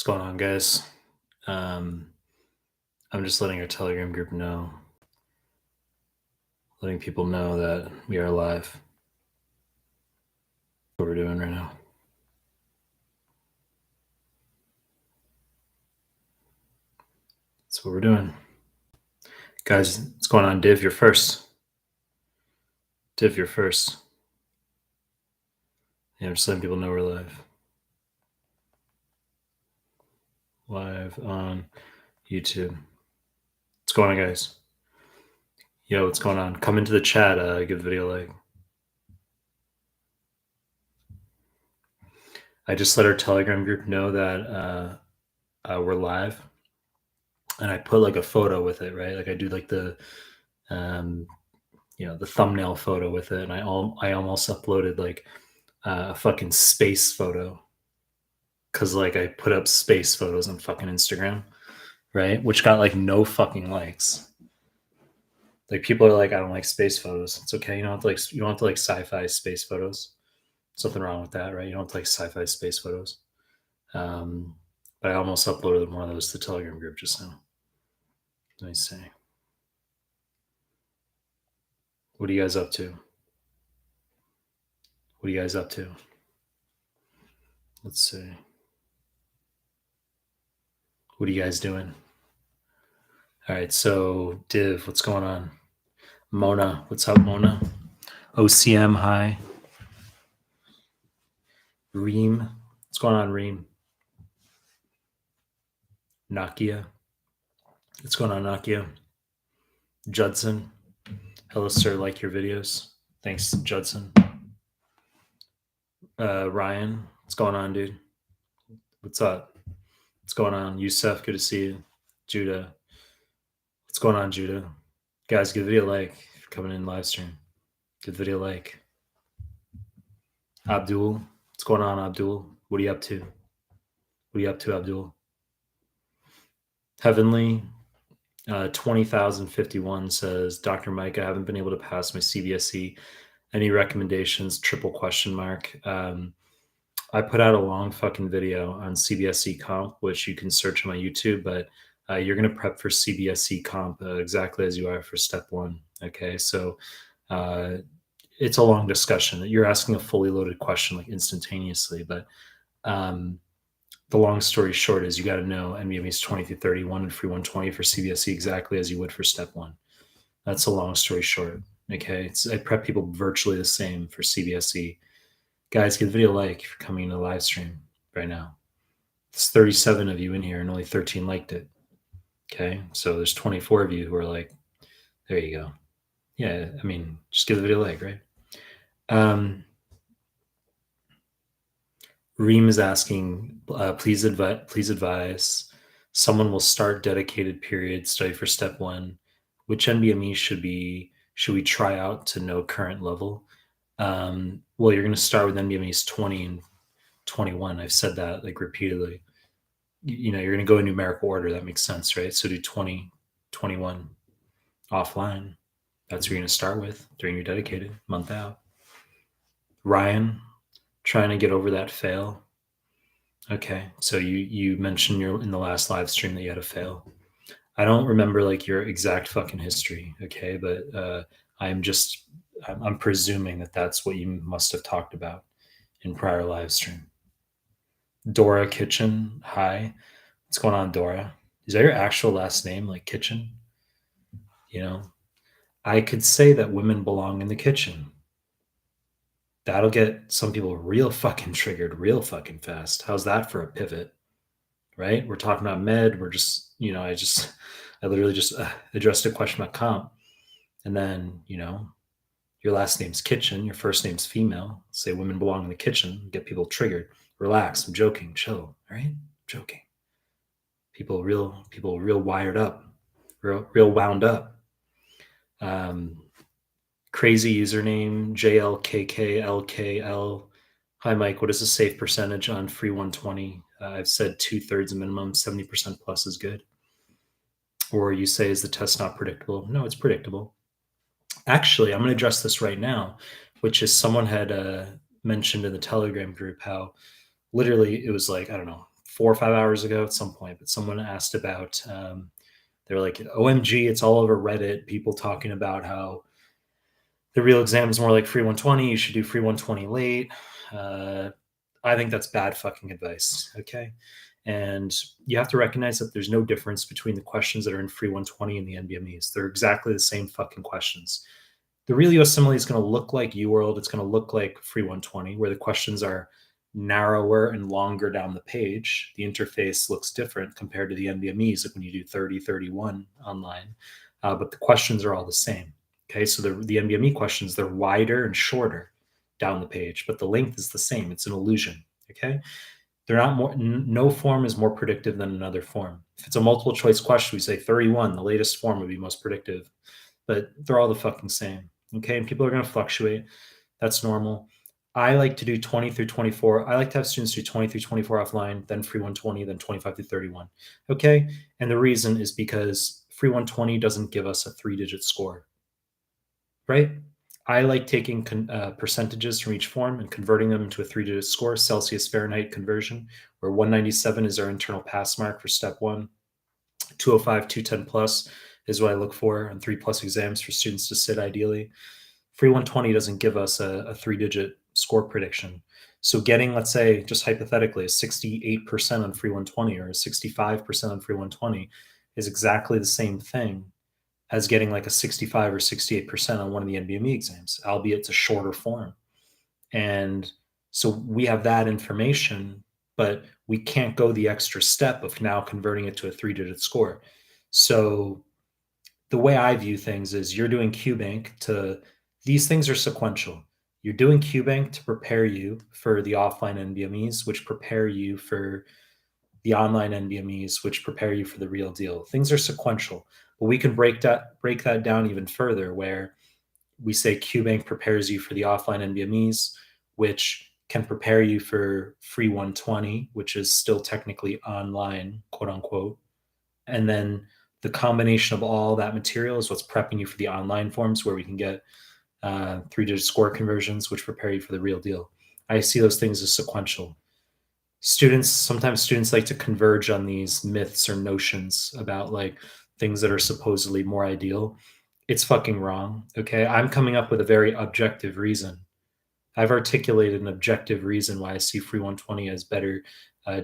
What's going on, guys? Um, I'm just letting our Telegram group know, letting people know that we are live. What we're doing right now. That's what we're doing. Guys, what's going on? Div, you're first. Div, you're first. Yeah, I'm just letting people know we're live. Live on YouTube. What's going on, guys? Yo, what's going on? Come into the chat. Give the video a like. I just let our Telegram group know that we're live, and I put like a photo with it, right? Like I do like the the thumbnail photo with it, and I almost uploaded like a fucking space photo because like I put up space photos on fucking Instagram, right? Which got like no fucking likes. Like people are like, I don't like space photos. It's okay. You don't have to like sci-fi space photos. Something wrong with that, right? You don't have to like sci-fi space photos. But I almost uploaded one of those to the Telegram group just now. Let me see. What are you guys up to? What are you guys up to? Let's see. What are you guys doing? All right, so Div, what's going on? Mona, what's up, Mona? OCM, hi. Reem, what's going on, Reem? Nakia, what's going on, Nakia? Judson, hello, sir, like your videos. Thanks, Judson. Ryan, what's going on, dude? What's up? What's going on? Yusef, good to see you. Judah, what's going on, Judah? Guys, give the video a like if you're coming in live stream. Give the video a like. Abdul, what's going on, Abdul? What are you up to? What are you up to, Abdul? Heavenly, 20,051 says, Dr. Mike, I haven't been able to pass my CBSE. Any recommendations? Triple question mark. I put out a long fucking video on CBSE comp, which you can search on my YouTube, but you're going to prep for CBSE comp exactly as you are for step one. Okay. So it's a long discussion. You're asking a fully loaded question like instantaneously, but the long story short is you got to know NBME's 20 through 31 and free 120 for CBSE exactly as you would for step one. That's a long story short. Okay. I prep people virtually the same for CBSE. Guys, give the video a like if you're coming into the live stream right now. There's 37 of you in here and only 13 liked it. Okay. So there's 24 of you who are like, there you go. Yeah. I mean, just give the video a like, right? Reem is asking, please advise. Someone will start dedicated period study for step one. Which NBME should we try out to know current level? Well, you're going to start with NBMEs 20 and 21. I've said that like repeatedly. You're going to go in numerical order. That makes sense, right? So do 20, 21 offline. That's what you're going to start with during your dedicated month out. Ryan, trying to get over that fail. Okay, so you mentioned in the last live stream that you had a fail. I don't remember like your exact fucking history, okay, but I'm presuming that that's what you must have talked about in prior live stream. Dora Kitchen, hi. What's going on, Dora? Is that your actual last name, like Kitchen? I could say that women belong in the kitchen. That'll get some people real fucking triggered real fucking fast. How's that for a pivot? Right? We're talking about med. We're just, I literally just addressed a question about comp. And then, your last name's Kitchen, your first name's female. Say women belong in the kitchen, get people triggered. Relax, I'm joking, chill, all right? I'm joking. People real wired up, real wound up. Crazy username, JLKKLKL. Hi, Mike. What is a safe percentage on free 120? I've said 2/3 minimum, 70% plus is good. Or you say, is the test not predictable? No, it's predictable. Actually, I'm going to address this right now, which is someone had mentioned in the Telegram group how literally it was like, I don't know, 4 or 5 hours ago at some point, but someone asked about, they were like, OMG, it's all over Reddit, people talking about how the real exam is more like free 120. You should do free 120 late. Uh, I think that's bad fucking advice. Okay. And you have to recognize that there's no difference between the questions that are in free 120 and the NBMEs. They're exactly the same fucking questions. The real USMLE is going to look like UWorld. It's going to look like free 120, where the questions are narrower and longer down the page. The interface looks different compared to the NBMEs, like when you do 30, 31 online. But the questions are all the same. Okay, so the NBME questions, they're wider and shorter down the page, but the length is the same. It's an illusion. Okay, they're not more. No form is more predictive than another form. If it's a multiple choice question, we say 31. The latest form would be most predictive, but they're all the fucking same. Okay, and people are going to fluctuate. That's normal. I like to do 20 through 24. I like to have students do 20 through 24 offline, then free 120, then 25 through 31. Okay, and the reason is because free 120 doesn't give us a 3-digit score, right? I like taking percentages from each form and converting them into a 3-digit score, Celsius Fahrenheit conversion, where 197 is our internal pass mark for step one. 205, 210 plus is what I look for on 3+ exams for students to sit ideally. Free 120 doesn't give us a 3-digit score prediction. So getting, let's say, just hypothetically, a 68% on free 120 or a 65% on free 120 is exactly the same thing as getting like a 65 or 68% on one of the NBME exams, albeit it's a shorter form. And so we have that information, but we can't go the extra step of now converting it to a 3-digit score. So the way I view things is you're doing QBank to, these things are sequential. You're doing QBank to prepare you for the offline NBMEs, which prepare you for the online NBMEs, which prepare you for the real deal. Things are sequential, but we can break that down even further, where we say QBank prepares you for the offline NBMEs, which can prepare you for free 120, which is still technically online, quote unquote. And then the combination of all that material is what's prepping you for the online forms, where we can get 3-digit score conversions, which prepare you for the real deal. I see those things as sequential. Sometimes students like to converge on these myths or notions about like things that are supposedly more ideal. It's fucking wrong. Okay. I'm coming up with a very objective reason. I've articulated an objective reason why I see free 120 as better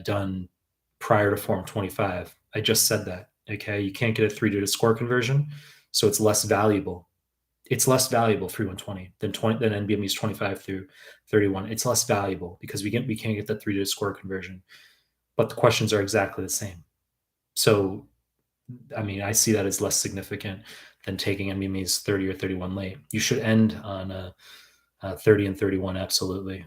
done prior to form 25. I just said that. Okay. You can't get a 3-digit score conversion, so it's less valuable. It's less valuable free 120 than NBME's 25 through 31. It's less valuable because we can't get that 3-digit score conversion, but the questions are exactly the same. So, I mean, I see that as less significant than taking NBME's 30 or 31 late. You should end on a 30 and 31, absolutely.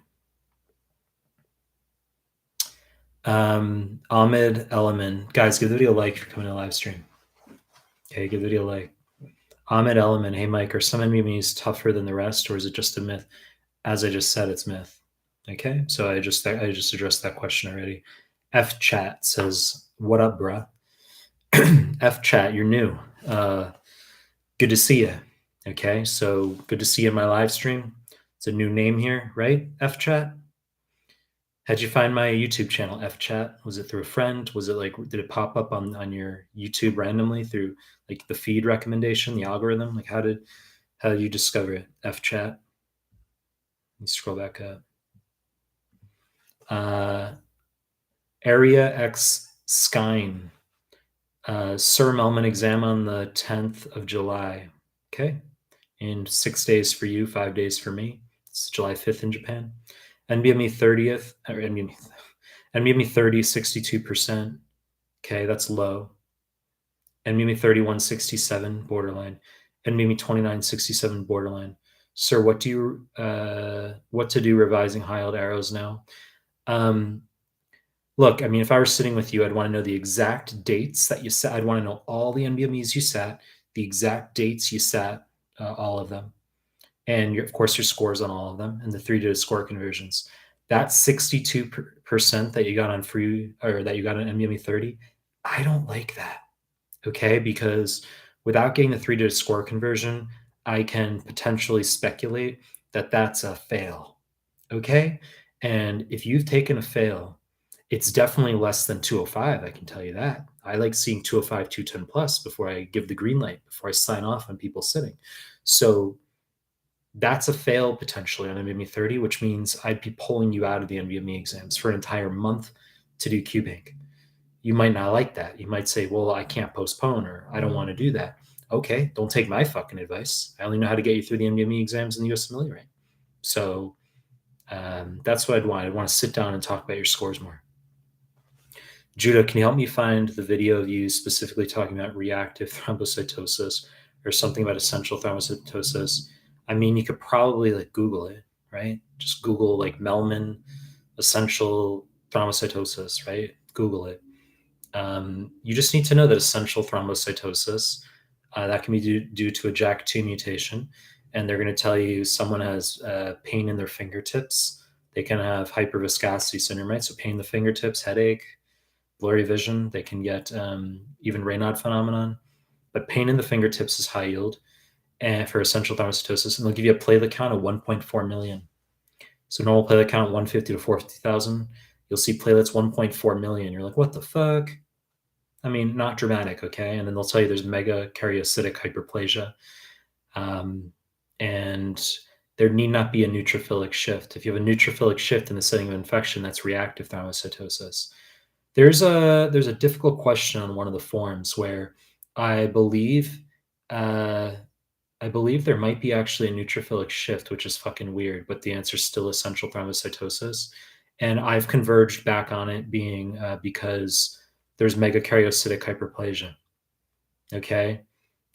Ahmed Eleman, guys, give the video a like if you're coming to the live stream. Okay, give the video a like. Ahmed Eleman, hey Mike, are some NBMEs tougher than the rest, or is it just a myth? As I just said, it's myth. Okay, so I just addressed that question already. F chat says, "What up, bruh?" F chat, you're new. Good to see you. Okay, so good to see you in my live stream. It's a new name here, right? F chat. How'd you find my YouTube channel, F chat? Was it through a friend? Was it like, did it pop up on your YouTube randomly through like the feed recommendation, the algorithm? Like how did you discover it? F chat. Let me scroll back up. Area X Skyn. Sir Mehlman exam on the 10th of July. Okay. In 6 days for you, 5 days for me. It's July 5th in Japan. NBME 30th, or NBME 30, 62%. Okay, that's low. NBME 31, 67, borderline. NBME 29, 67, borderline. Sir, what to do revising high-yield arrows now? Look, I mean, if I were sitting with you, I'd want to know the exact dates that you sat. I'd want to know all the NBMEs you sat, the exact dates you sat, all of them. And of course, your scores on all of them and the 3-digit score conversions. That 62% that you got on free, or that you got on NBME 30, I don't like that. Okay, because without getting the 3-digit score conversion, I can potentially speculate that that's a fail. Okay, and if you've taken a fail It's definitely less than 205, I can tell you that. I like seeing 205, 210 plus before I give the green light, before I sign off on people sitting. So that's a fail potentially on NVMe 30, which means I'd be pulling you out of the NVMe exams for an entire month to do QBank. You might not like that. You might say, well, I can't postpone or I don't want to do that. Okay, don't take my fucking advice. I only know how to get you through the NVMe exams and the USMLE, right? So that's what I'd want. I'd want to sit down and talk about your scores more. Judah, can you help me find the video of you specifically talking about reactive thrombocytosis or something about essential thrombocytosis? I mean, you could probably like Google it, right? Just Google like Mehlmann essential thrombocytosis, right? Google it. You just need to know that essential thrombocytosis that can be due to a JAK2 mutation, and they're going to tell you someone has pain in their fingertips. They can have hyperviscosity syndrome, right? So pain in the fingertips, headache, blurry vision. They can get even Raynaud phenomenon, but pain in the fingertips is high yield and for essential thrombocytosis, and they'll give you a platelet count of 1.4 million. So normal platelet count 150 to 450,000. You'll see platelets 1.4 million. You're like, what the fuck? I mean, not dramatic, okay? And then they'll tell you there's megakaryocytic hyperplasia. And there need not be a neutrophilic shift. If you have a neutrophilic shift in the setting of infection, that's reactive thrombocytosis. There's a difficult question on one of the forums where I believe uh, I believe there might be actually a neutrophilic shift, which is fucking weird, but the answer is still essential thrombocytosis. And I've converged back on it being because there's megakaryocytic hyperplasia. Okay,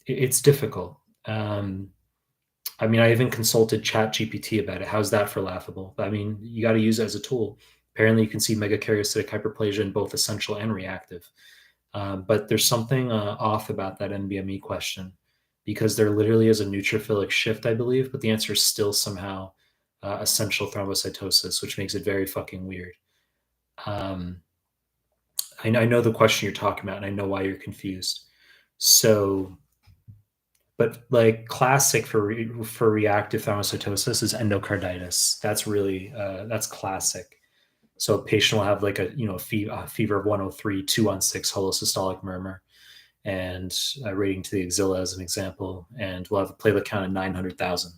it's difficult. I mean, I even consulted ChatGPT about it. How's that for laughable? I mean, you got to use it as a tool. Apparently, you can see megakaryocytic hyperplasia in both essential and reactive. But there's something off about that NBME question because there literally is a neutrophilic shift, I believe, but the answer is still somehow essential thrombocytosis, which makes it very fucking weird. Um, I know the question you're talking about, and I know why you're confused. So, but like classic for reactive thrombocytosis is endocarditis. That's really that's classic. So a patient will have like a fever of 103, 216 holosystolic murmur, and rating to the axilla as an example, and we'll have a platelet count of 900,000.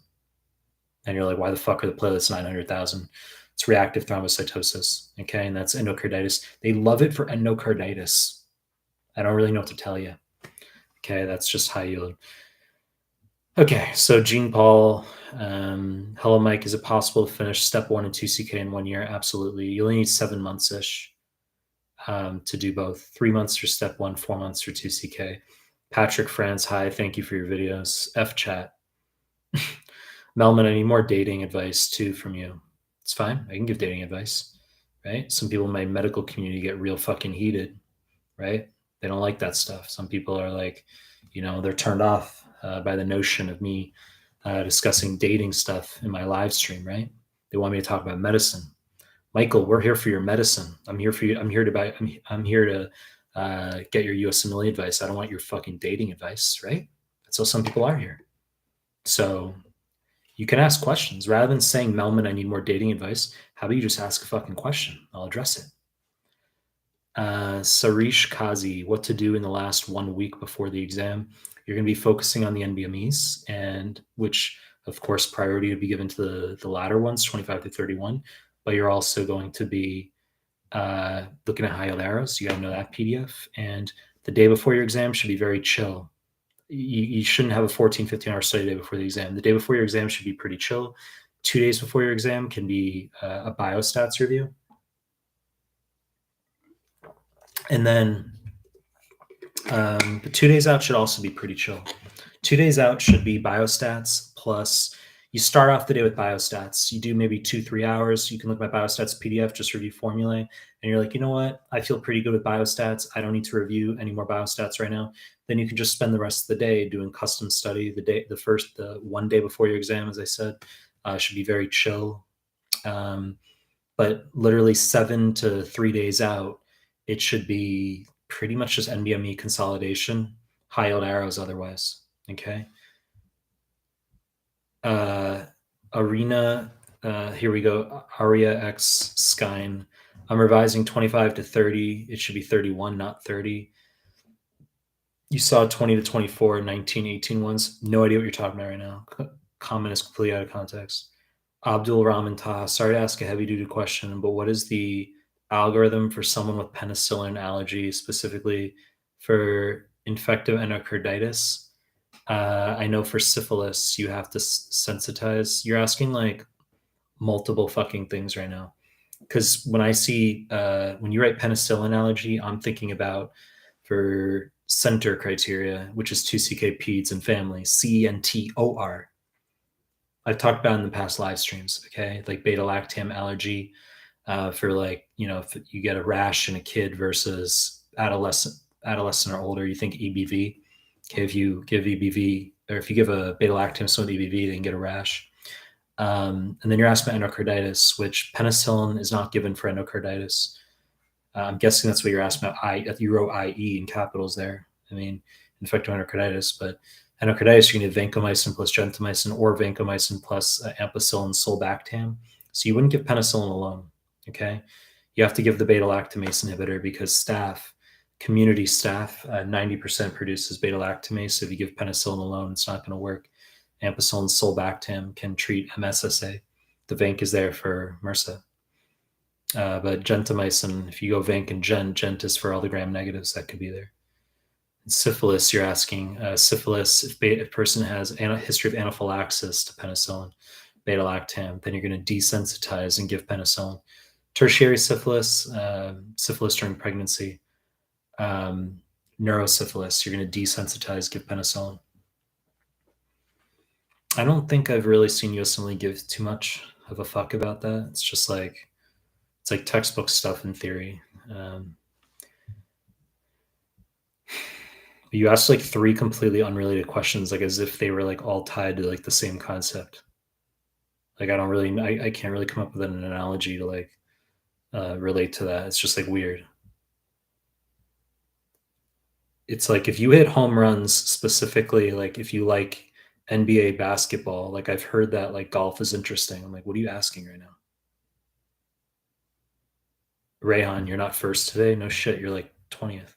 And you're like, why the fuck are the platelets 900,000? It's reactive thrombocytosis, okay? And that's endocarditis. They love it for endocarditis. I don't really know what to tell you. Okay, that's just high yield. Okay, so Jean Paul, hello, Mike. Is it possible to finish step 1 and 2CK in 1 year? Absolutely. You only need 7 months ish to do both. 3 months for step 1, 4 months for 2CK. Patrick France, hi. Thank you for your videos. F chat. Melman, I need more dating advice too from you. It's fine. I can give dating advice, right? Some people in my medical community get real fucking heated, right? They don't like that stuff. Some people are like, they're turned off by the notion of me discussing dating stuff in my live stream, right? They want me to talk about medicine. Michael, we're here for your medicine. I'm here for you. I'm here to get your USMLE advice. I don't want your fucking dating advice, right? That's how some people are here. So you can ask questions rather than saying, Melman, I need more dating advice. How about you just ask a fucking question? I'll address it. Sarish Kazi, what to do in the last 1 week before the exam? You're going to be focusing on the NBMEs, and which, of course, priority to be given to the latter ones, 25 to 31. But you're also going to be looking at high yield arrows. You got to know that PDF. And the day before your exam should be very chill. You shouldn't have a 14, 15-hour study day before the exam. The day before your exam should be pretty chill. 2 days before your exam can be a biostats review. And then the 2 days out should also be pretty chill. 2 days out should be biostats plus you start off the day with biostats. You do maybe 2-3 hours. You can look at my biostats PDF, just review formulae. And you're like, you know what? I feel pretty good with biostats. I don't need to review any more biostats right now. Then you can just spend the rest of the day doing custom study. The 1 day before your exam, as I said, should be very chill. But literally 7 to 3 days out, it should be pretty much just NBME consolidation, high yield arrows otherwise. Okay. Arena, here we go. Aria X Skyn. I'm revising 25 to 30. It should be 31, not 30. You saw 20 to 24, 19, 18 ones. No idea what you're talking about right now. Comment is completely out of context. Abdul Rahman Taha, sorry to ask a heavy duty question, but what is the algorithm for someone with penicillin allergy, specifically for infective endocarditis? I know for syphilis, you have to sensitize. You're asking like multiple fucking things right now. Because when I see, when you write penicillin allergy, I'm thinking about for center criteria, which is 2CK peds and family, CNTOR. I've talked about in the past live streams, okay? Like beta lactam allergy for like, if you get a rash in a kid versus adolescent or older, you think EBV. Okay, if you give EBV or if you give a beta lactam someone with EBV, they can get a rash. And then you're asking about endocarditis, which penicillin is not given for endocarditis. I'm guessing that's what you're asking about. You wrote IE in capitals there. I mean, infective endocarditis, but endocarditis, you need vancomycin plus gentamicin or vancomycin plus ampicillin sulbactam. So you wouldn't give penicillin alone, okay? You have to give the beta-lactamase inhibitor because community staph, 90% produces beta-lactamase. So if you give penicillin alone, it's not going to work. Ampicillin sulbactam can treat MSSA. The vanc is there for MRSA. But gentamicin, if you go vanc and gent is for all the gram negatives that could be there. And syphilis, you're asking. Syphilis, if a person has a history of anaphylaxis to penicillin, beta-lactam, then you're going to desensitize and give penicillin. Tertiary syphilis, syphilis during pregnancy, neurosyphilis, you're going to desensitize, give penicillin. I don't think I've really seen USMLE give too much of a fuck about that. It's just like, it's like textbook stuff in theory. You asked like 3 completely unrelated questions, like as if they were like all tied to like the same concept. Like I can't really come up with an analogy to like relate to that. It's just like weird. It's like if you hit home runs specifically, like if you like NBA basketball, like I've heard that like golf is interesting. I'm like, what are you asking right now? Rayhan, you're not first today? No shit, you're like 20th.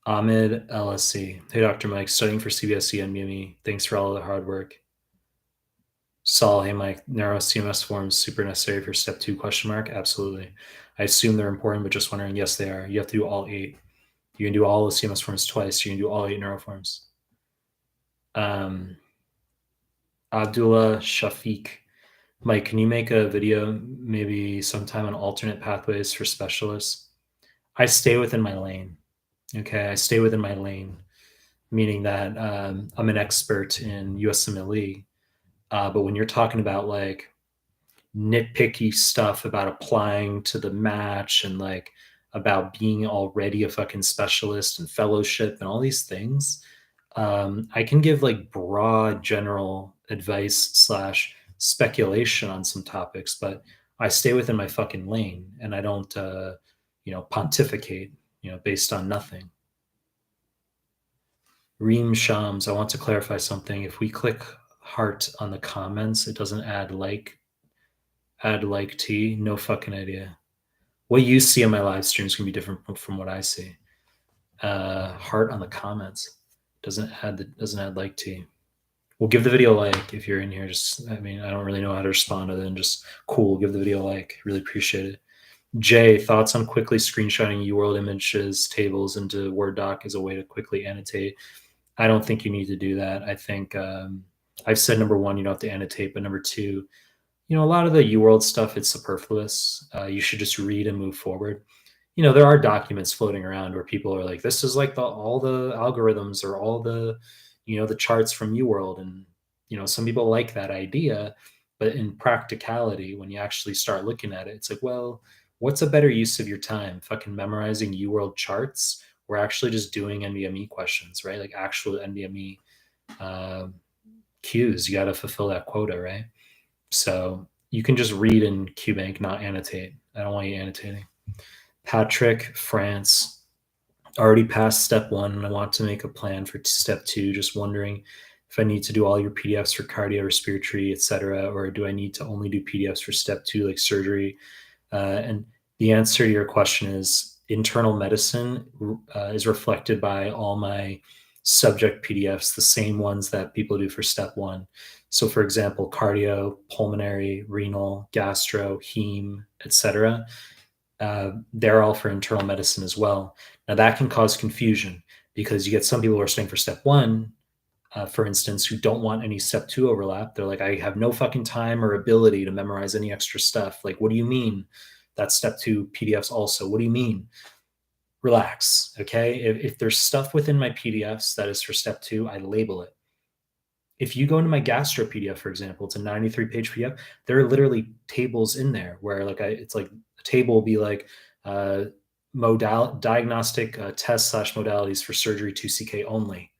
Ahmed LSC. Hey, Dr. Mike, studying for CBSE and MME. Thanks for all the hard work. Saul, hey, Mike, narrow CMS forms super necessary for step 2 question mark? Absolutely. I assume they're important, but just wondering, yes, they are. You have to do all 8. You can do all the CMS forms twice. You can do all 8 neuro forms. Abdullah Shafiq. Mike, can you make a video maybe sometime on alternate pathways for specialists? I stay within my lane. Okay, I stay within my lane, meaning that I'm an expert in USMLE. But when you're talking about like nitpicky stuff about applying to the match and like about being already a fucking specialist and fellowship and all these things, I can give like broad general advice slash speculation on some topics, but I stay within my fucking lane and I don't, pontificate, based on nothing. Reem Shams, I want to clarify something. If we click heart on the comments, it doesn't add like T. No fucking idea. What you see on my live streams can be different from what I see. Heart on the comments doesn't add like T. We'll give the video a like if you're in here. I don't really know how to respond other than just cool. Give the video a like. Really appreciate it. Jay, thoughts on quickly screenshotting UWorld images tables into Word doc as a way to quickly annotate? I don't think you need to do that. I think I've said number 1, you don't have to annotate, but number 2, a lot of the UWorld stuff, it's superfluous. You should just read and move forward. There are documents floating around where people are like, this is like all the algorithms or all the, the charts from UWorld. And, some people like that idea, but in practicality, when you actually start looking at it, it's like, well, what's a better use of your time? Fucking memorizing UWorld charts or actually just doing NVMe questions, right? Like actual NVMe queues. You got to fulfill that quota, right? So you can just read in QBank, not annotate. I don't want you annotating. Patrick, France, already passed step 1 and I want to make a plan for step 2. Just wondering if I need to do all your PDFs for cardio, respiratory, etc., or do I need to only do PDFs for step 2 like surgery, And the answer to your question is internal medicine is reflected by all my subject PDFs, the same ones that people do for step one. So, for example, cardio, pulmonary, renal, gastro, heme, etc. They're all for internal medicine as well. Now, that can cause confusion because you get some people who are studying for step one, for instance, who don't want any step two overlap. They're like, I have no fucking time or ability to memorize any extra stuff. Like, what do you mean? That's step two PDFs also. What do you mean? Relax. Okay. If there's stuff within my PDFs that is for step two, I label it. If you go into my gastro PDF, for example, it's a 93-page PDF. There are literally tables in there where it's like a table will be like uh, diagnostic tests slash modalities for surgery 2CK only.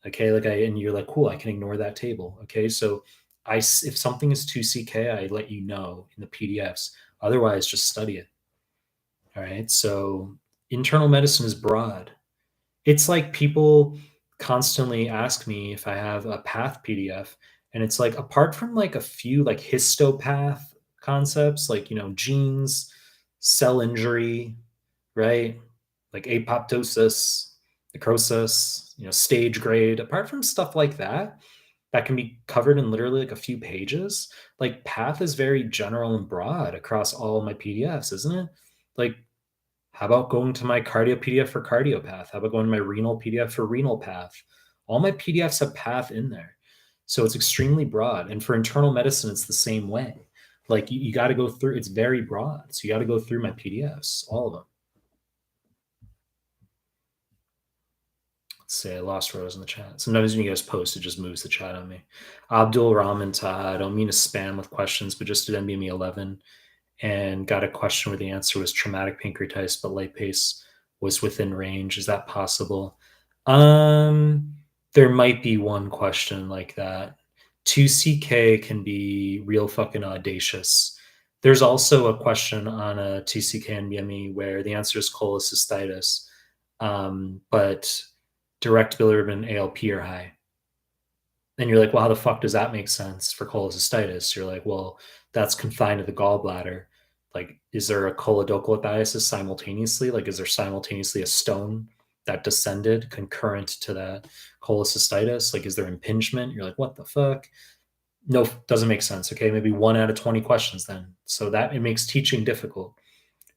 Okay, and you're like, cool, I can ignore that table. Okay, so if something is 2CK, I let you know in the PDFs. Otherwise, just study it. All right, so internal medicine is broad. It's like people constantly ask me if I have a path PDF, and it's like apart from like a few like histopath concepts, like genes, cell injury, right? Like apoptosis, necrosis, stage grade. Apart from stuff like that, that can be covered in literally like a few pages. Like path is very general and broad across all my PDFs, isn't it? Like, how about going to my cardio PDF for cardio path? How about going to my renal PDF for renal path? All my PDFs have path in there. So it's extremely broad. And for internal medicine, it's the same way. Like you got to go through, it's very broad. So you got to go through my PDFs, all of them. Let's see, I lost where I was in the chat. Sometimes when you guys post, it just moves the chat on me. Abdul Rahman Taha, I don't mean to spam with questions, but just did NBME 11 and got a question where the answer was traumatic pancreatitis, but lipase was within range. Is that possible? There might be one question like that. 2CK can be real fucking audacious. There's also a question on a 2CK NBME where the answer is cholecystitis, but direct bilirubin ALP are high. And you're like, well, how the fuck does that make sense for cholecystitis? You're like, well, that's confined to the gallbladder. Like, is there a choledocholithiasis simultaneously? Like, is there simultaneously a stone that descended concurrent to that cholecystitis? Like, is there impingement? You're like, what the fuck? No, doesn't make sense. Okay, maybe 1 out of 20 questions then. So that it makes teaching difficult.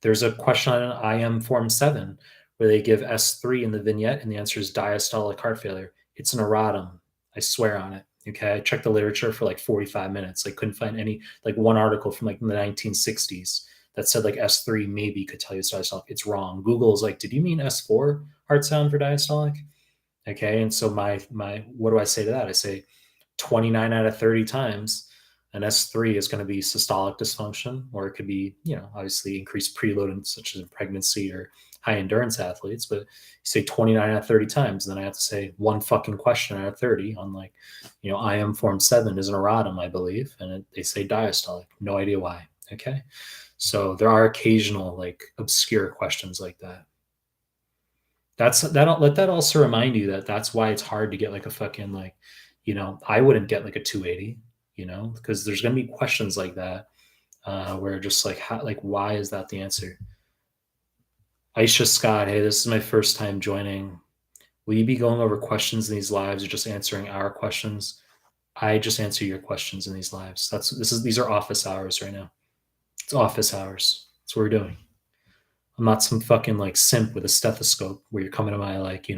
There's a question on IM Form 7 where they give S3 in the vignette, and the answer is diastolic heart failure. It's an erratum. I swear on it. Okay. I checked the literature for like 45 minutes. I couldn't find any, like one article from like the 1960s that said like S3 maybe could tell you it's diastolic. It's wrong. Google is like, did you mean S4 heart sound for diastolic? Okay. And so what do I say to that? I say 29 out of 30 times an S3 is going to be systolic dysfunction, or it could be, obviously increased preload, such as in pregnancy or high endurance athletes. But you say 29 out of 30 times, and then I have to say one fucking question out of 30 on like, IM Form 7 is an erratum, I believe. And they say diastolic. No idea why. Okay. So there are occasional like obscure questions like that. Let that also remind you that that's why it's hard to get like a fucking like, I wouldn't get like a 280, because there's going to be questions like that where just like, why is that the answer? Aisha Scott, hey, this is my first time joining. Will you be going over questions in these lives or just answering our questions? I just answer your questions in these lives. These are office hours right now. It's office hours. That's what we're doing. I'm not some fucking like simp with a stethoscope where you're coming to my like,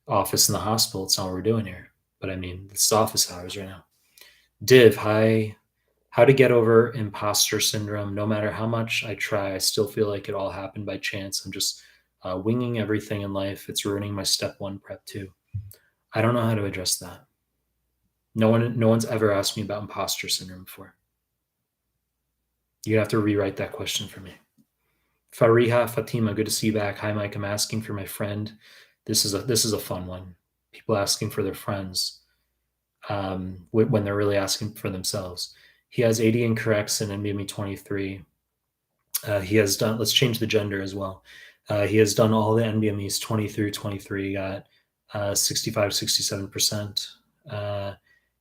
office in the hospital. It's not what we're doing here. But I mean, it's office hours right now. Div, hi. How to get over imposter syndrome. No matter how much I try, I still feel like it all happened by chance. I'm just winging everything in life. It's ruining my step one prep too. I don't know how to address that. No one's ever asked me about imposter syndrome before. You have to rewrite that question for me. Fariha Fatima, good to see you back. Hi, Mike. I'm asking for my friend. This is a fun one. People asking for their friends when they're really asking for themselves. He has 80 incorrects in NBME 23. He has done, let's change the gender as well. He has done all the NBMEs 20 through 23, got 65, 67%.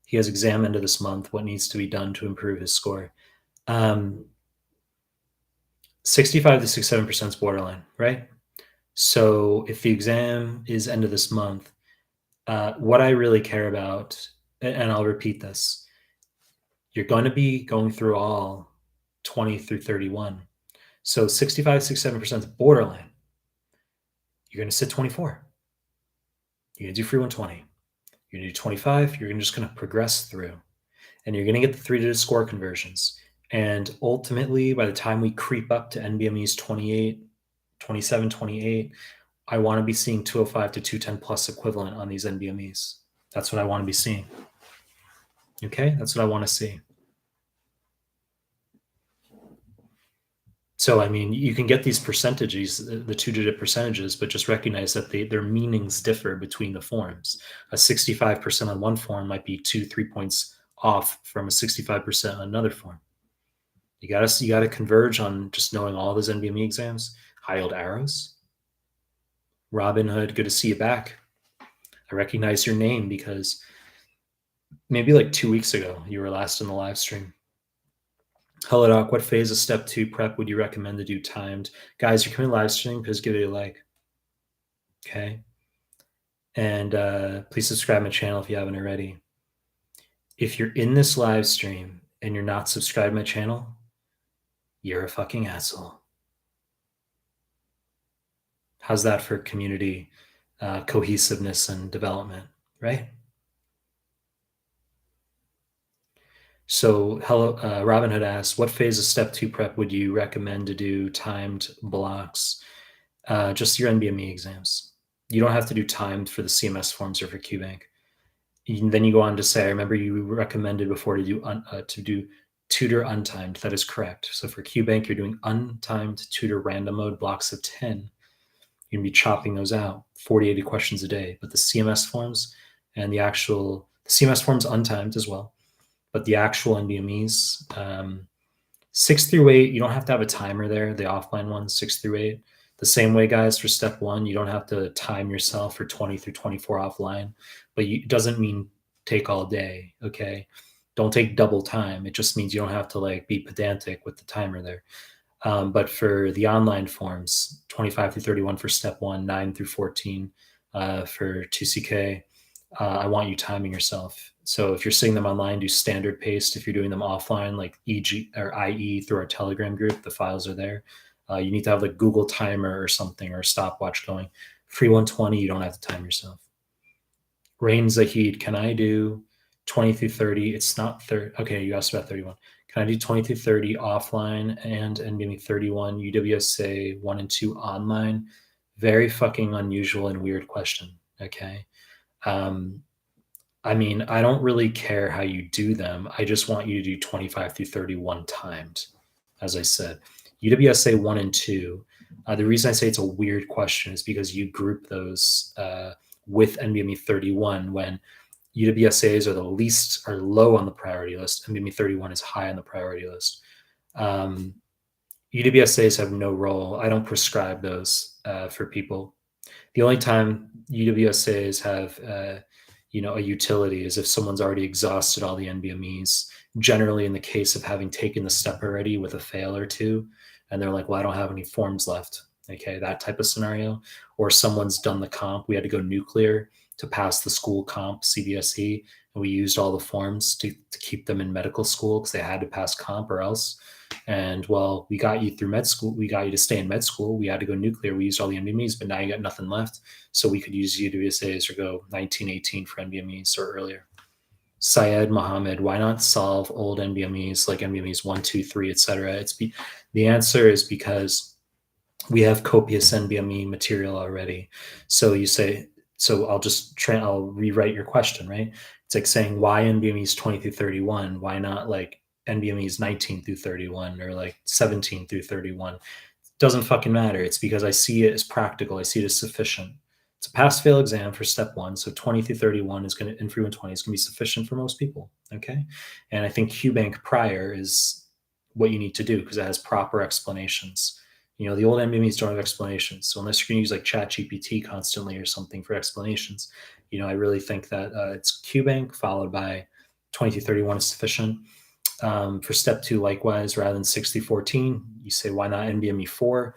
He has exam end of this month. What needs to be done to improve his score? 65 to 67% is borderline, right? So if the exam is end of this month, what I really care about, and I'll repeat this, you're going to be going through all 20 through 31. So 65, 67% is borderline. You're going to sit 24. You're going to do free 120. You're going to do 25. You're just going to progress through. And you're going to get the 3-digit score conversions. And ultimately, by the time we creep up to NBME's 28, 27, 28, I want to be seeing 205 to 210 plus equivalent on these NBMEs. That's what I want to be seeing. Okay, that's what I want to see. So, I mean, you can get these percentages, the 2-digit percentages, but just recognize that their meanings differ between the forms. A 65% on one form might be 2-3 points off from a 65% on another form. You gotta converge on just knowing all those NBME exams. High yield arrows. Robin Hood, good to see you back. I recognize your name because maybe like 2 weeks ago you were last in the live stream. Hello Doc, what phase of step 2 prep would you recommend to do timed? Guys, you're coming live stream, please give it a like. Okay. And please subscribe my channel if you haven't already. If you're in this live stream and you're not subscribed to my channel, you're a fucking asshole. How's that for community cohesiveness and development, right? So, hello, Robin Hood asks, what phase of step 2 prep would you recommend to do timed blocks? Just your NBME exams. You don't have to do timed for the CMS forms or for QBank. Then you go on to say, I remember you recommended before to do tutor untimed. That is correct. So for QBank, you're doing untimed tutor random mode blocks of 10. You're going to be chopping those out, 40, 80 questions a day. But the CMS forms and the CMS forms untimed as well. But the actual NBMEs, 6 through 8, you don't have to have a timer there, the offline ones, 6 through 8. The same way, guys, for step 1, you don't have to time yourself for 20 through 24 offline, but it doesn't mean take all day, okay? Don't take double time. It just means you don't have to like be pedantic with the timer there. But for the online forms, 25 through 31 for step 1, 9 through 14 for 2CK, I want you timing yourself. So if you're seeing them online, do standard paced. If you're doing them offline, like EG or IE through our Telegram group, the files are there. You need to have like Google Timer or something or a stopwatch going. Free 120, you don't have to time yourself. Rain Zahid, can I do 20 through 30? It's not 30. Okay, you asked about 31. Can I do 20 through 30 offline and maybe 31 UWSA 1 and 2 online? Very fucking unusual and weird question. Okay. I mean, I don't really care how you do them. I just want you to do 25 through 31 timed, as I said. UWSA 1 and 2, the reason I say it's a weird question is because you group those with NBME 31 when UWSAs are low on the priority list. NBME 31 is high on the priority list. UWSAs have no role. I don't prescribe those for people. The only time UWSAs have a utility is if someone's already exhausted all the NBMEs, generally in the case of having taken the step already with a fail or two, and they're like, well, I don't have any forms left. Okay, that type of scenario. Or someone's done the comp. We had to go nuclear to pass the school comp, CBSE, and we used all the forms to keep them in medical school because they had to pass comp or else. And well, we got you through med school. We got you to stay in med school. We had to go nuclear. We used all the NBMEs, but now you got nothing left. So we could use UWSAs or go 1918 for NBMEs or earlier. Syed Mohammed, why not solve old NBMEs like NBMEs 1, 2, 3, etc.? The answer is because we have copious NBME material already. So you say, so I'll rewrite your question, right? It's like saying why NBMEs 20 through 31? Why not like NBMEs 19 through 31 or like 17 through 31? It doesn't fucking matter. It's because I see it as practical. I see it as sufficient. It's a pass-fail exam for step 1. So 20 through 31 is going to, and free 120 is going to be sufficient for most people. Okay. And I think QBank prior is what you need to do because it has proper explanations. The old NBMEs don't have explanations. So unless you're going to use like ChatGPT constantly or something for explanations, I really think that it's QBank followed by 20 through 31 is sufficient. For step 2, likewise, rather than 60-14, you say, why not NBME 4?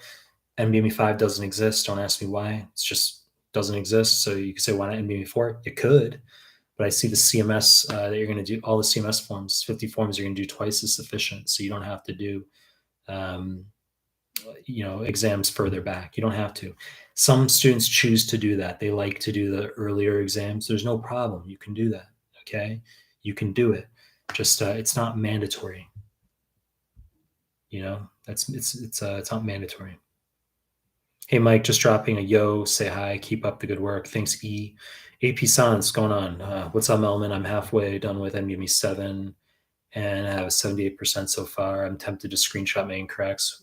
NBME 5 doesn't exist. Don't ask me why. It's just doesn't exist. So you can say, why not NBME 4? You could. But I see the CMS that you're going to do, all the CMS forms, 50 forms, you're going to do twice as sufficient. So you don't have to do, exams further back. You don't have to. Some students choose to do that. They like to do the earlier exams. There's no problem. You can do that. Okay. You can do it. Just, it's not mandatory. It's not mandatory. Hey, Mike, just dropping a yo, say hi, keep up the good work. Thanks, E. AP Sans, going on? What's up, Melman? I'm halfway done with NBME 7 and I have 78% so far. I'm tempted to screenshot my incorrects.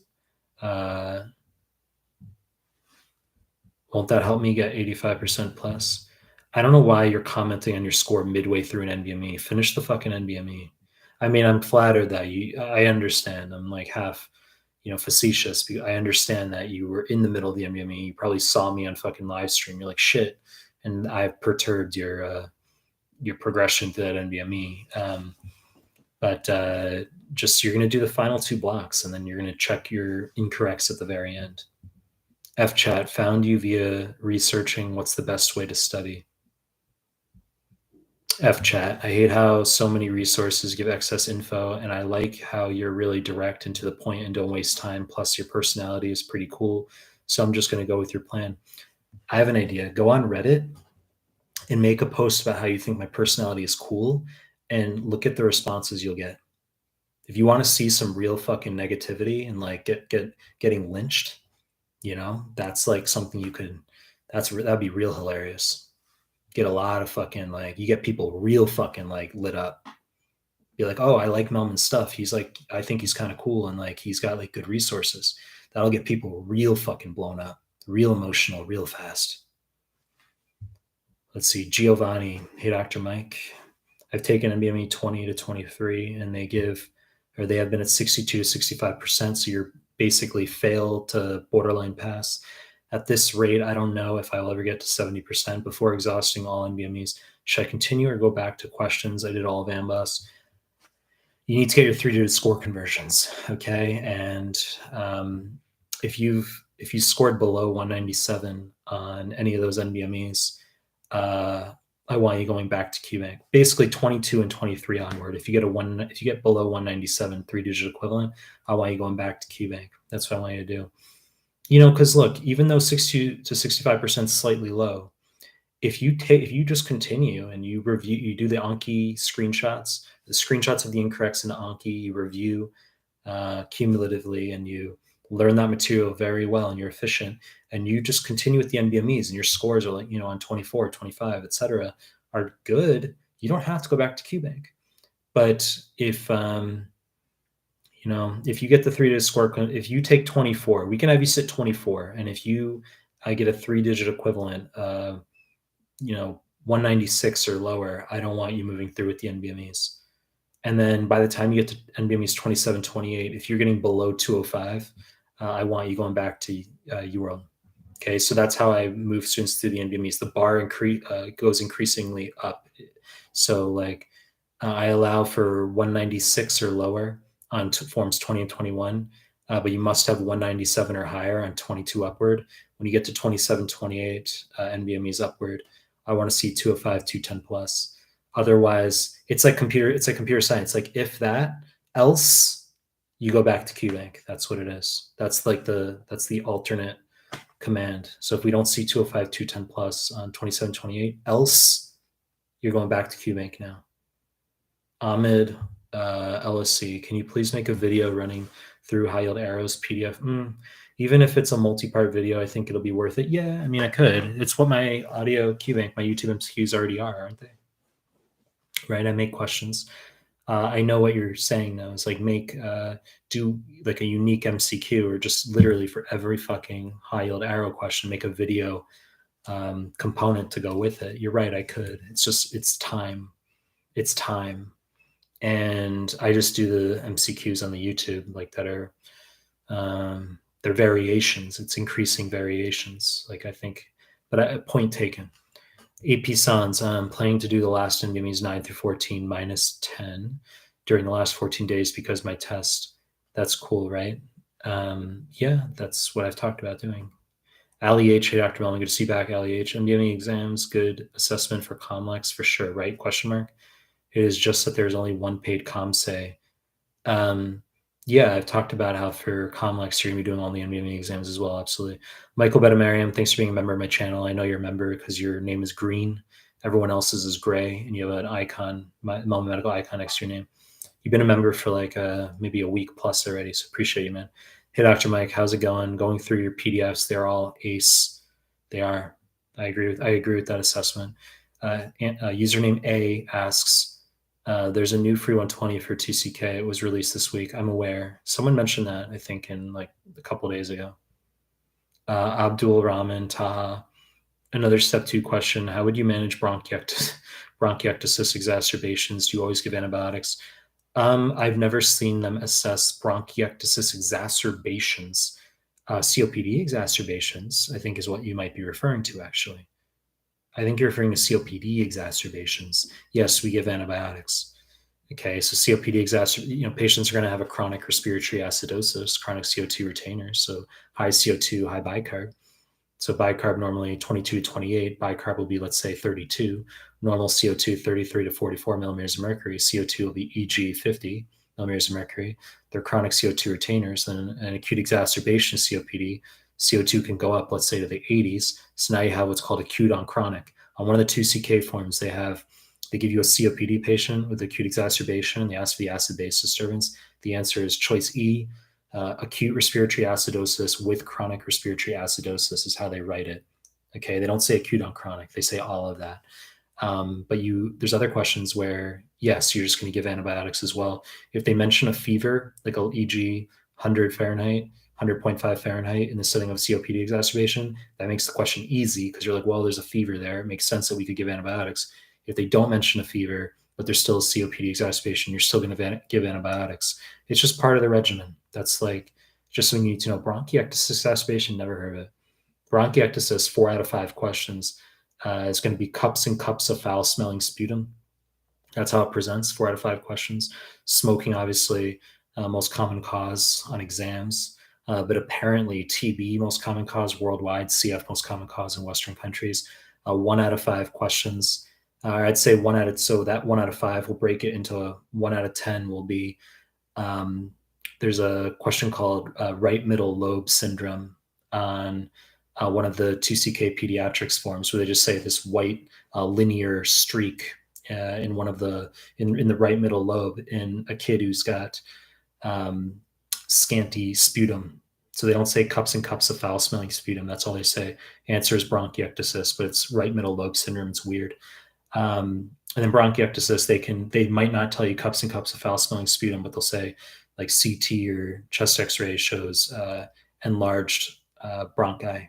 Won't that help me get 85% plus? I don't know why you're commenting on your score midway through an NBME. Finish the fucking NBME. I mean, I'm flattered that I understand. I'm like half, facetious. I understand that you were in the middle of the NBME. You probably saw me on fucking live stream. You're like, shit. And I've perturbed your progression to that NBME. But just, you're going to do the final 2 blocks and then you're going to check your incorrects at the very end. F chat, found you via researching what's the best way to study. F chat, I hate how so many resources give excess info, and I like how you're really direct and to the point and don't waste time. Plus, your personality is pretty cool. So I'm just going to go with your plan. I have an idea. Go on Reddit and make a post about how you think my personality is cool and look at the responses you'll get. If you want to see some real fucking negativity and like getting lynched, that's like something you could, that'd be real hilarious. Get a lot of fucking, like, you get people real fucking like lit up. Be like, oh, I like Mehlman's stuff. He's like, I think he's kind of cool. And like, he's got like good resources. That'll get people real fucking blown up, real emotional, real fast. Let's see. Giovanni. Hey, Dr. Mike. I've taken NBME 20 to 23 and they have been at 62 to 65%. So you're basically fail to borderline pass. At this rate, I don't know if I'll ever get to 70% before exhausting all NBMEs. Should I continue or go back to questions? I did all of AMBUS. You need to get your 3-digit score conversions, okay? And if you scored below 197 on any of those NBMEs, I want you going back to QBank. Basically 22 and 23 onward. If you get below 197 3-digit equivalent, I want you going back to QBank. That's what I want you to do. Because look, even though 60 to 65% is slightly low, if you just continue and you do the Anki screenshots, the screenshots of the incorrects into Anki, you review cumulatively, and you learn that material very well, and you're efficient, and you just continue with the NBMEs, and your scores are like, on 24, 25, etc., are good, you don't have to go back to QBank. But if if you get the 3-digit score, if you take 24, we can have you sit 24, and if I get a 3-digit equivalent, 196 or lower, I don't want you moving through with the NBMEs. And then by the time you get to NBMEs 27, 28, if you're getting below 205, I want you going back to UWorld. Okay, so that's how I move students through the NBMEs. The bar goes increasingly up. So like I allow for 196 or lower on forms 20 and 21, but you must have 197 or higher on 22 upward. When you get to 27, 28, NBMEs upward, I want to see 205, 210 plus. Otherwise, it's like computer science. Like if that, else you go back to QBank. That's what it is. That's the alternate command. So if we don't see 205, 210 plus on 27, 28, else you're going back to QBank now. Ahmed LSC, can you please make a video running through high yield arrows PDF? Even if it's a multi-part video, I think it'll be worth it. Yeah, I mean, I could. It's what my audio QBank, my YouTube MCQs already are, aren't they? Right? I make questions. I know what you're saying though. It's like do like a unique MCQ, or just literally for every fucking high yield arrow question, make a video component to go with it. You're right, I could. It's time. It's time. And I just do the MCQs on the YouTube, like that are they're variations. It's increasing variations. Like I think, but point taken. AP Sans, I'm planning to do the last NBMEs 9 through 14 minus 10. during the last 14 days because my test. That's cool, right? Yeah, that's what I've talked about doing. Ali H, hey, Dr. Melman, good to see you back, Ali H. MDME exams, good assessment for Comlex for sure, right? Question mark. It is just that there's only one paid ComSay. Um, yeah, I've talked about how for Comlex you're gonna be doing all the MDME exams as well. Absolutely. Michael Betamariam, thanks for being a member of my channel. I know you're a member because your name is green. Everyone else's is gray, and you have an icon, Mehlmanmedical icon next to your name. You've been a member for like maybe a week plus already, so appreciate you, man. Hey, Dr. Mike, how's it going? Going through your PDFs, they're all ace. They are. I agree with that assessment. Username A asks, there's a new free 120 for TCK. It was released this week. I'm aware. Someone mentioned that, I think, in like a couple days ago. Abdul Rahman Taha. Another step 2 question. How would you manage bronchiectasis exacerbations? Do you always give antibiotics? I've never seen them assess bronchiectasis exacerbations. COPD exacerbations, I think, is what you might be referring to, actually. I think you're referring to COPD exacerbations. Yes, we give antibiotics. Okay, so COPD patients are going to have a chronic respiratory acidosis, chronic CO2 retainers, so high CO2, high bicarb. So bicarb normally 22 to 28. Bicarb will be, let's say, 32. Normal CO2, 33 to 44 millimeters of mercury. CO2 will be EG 50 millimeters of mercury. They're chronic CO2 retainers. And an acute exacerbation of COPD, CO2 can go up, let's say, to the 80s. So now you have what's called acute on chronic. On one of the 2 CK forms, they give you a COPD patient with acute exacerbation, and they ask for the acid-base disturbance. The answer is choice E. Acute respiratory acidosis with chronic respiratory acidosis is how they write it. Okay, they don't say acute on chronic; they say all of that. But there's other questions where yes, you're just going to give antibiotics as well. If they mention a fever, like e.g. 100 Fahrenheit, 100.5 Fahrenheit in the setting of COPD exacerbation, that makes the question easy because you're like, well, there's a fever there. It makes sense that we could give antibiotics. If they don't mention a fever, but there's still a COPD exacerbation, you're still going to give antibiotics. It's just part of the regimen. That's like just something you need to know. Bronchiectasis exacerbation, never heard of it. Bronchiectasis, 4 out of 5 questions. Is going to be cups and cups of foul smelling sputum. That's how it presents, 4 out of 5 questions. Smoking, obviously, most common cause on exams. But apparently TB, most common cause worldwide, CF, most common cause in Western countries. 1 out of 5 questions. I'd say that 1 out of 5 will break it into 1 out of 10 will be, there's a question called right middle lobe syndrome on one of the 2CK pediatrics forms, where they just say this white linear streak in one of in the right middle lobe in a kid who's got scanty sputum. So they don't say cups and cups of foul smelling sputum. That's all they say. Answer is bronchiectasis, but it's right middle lobe syndrome. It's weird. And then bronchiectasis, they might not tell you cups and cups of foul smelling sputum, but they'll say like CT or chest X-ray shows enlarged bronchi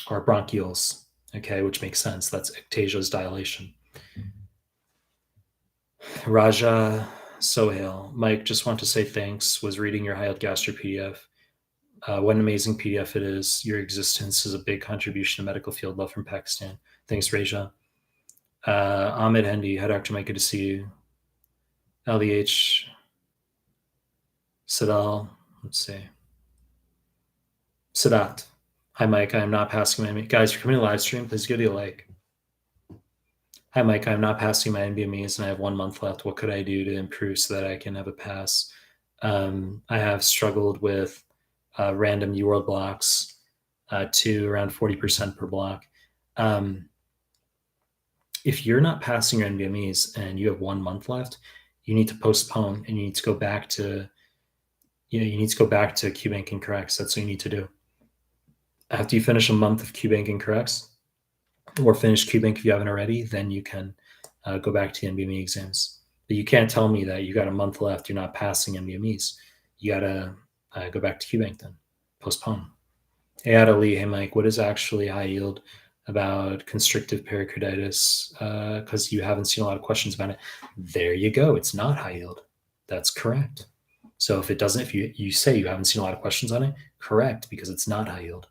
or bronchioles. Okay, which makes sense. That's ectasia's dilation. Raja Sohail, Mike, just want to say thanks. Was reading your high-yield gastro PDF. What an amazing PDF it is. Your existence is a big contribution to medical field. Love from Pakistan. Thanks, Raja. Ahmed Hendi, hi, Dr. Mike, good to see you. LDH, Sadal, let's see. Sadat, hi, Mike, I am not passing my, guys, if you're coming to live stream, please give me a like. Hi, Mike, I'm not passing my NBMEs and I have 1 month left. What could I do to improve so that I can have a pass? I have struggled with random UWorld blocks to around 40% per block. If you're not passing your NBMEs and you have 1 month left, you need to postpone and you need to go back to, QBank and corrects. That's what you need to do. After you finish a month of QBank and corrects, or finish QBank if you haven't already, then you can go back to the NBME exams. But you can't tell me that you got a month left, you're not passing NBMEs. You gotta go back to QBank then, postpone. Hey, Ali, hey, Mike, what is actually high yield about constrictive pericarditis? Because you haven't seen a lot of questions about it. There you go. It's not high yield. That's correct. So if you say you haven't seen a lot of questions on it, correct, because it's not high yield.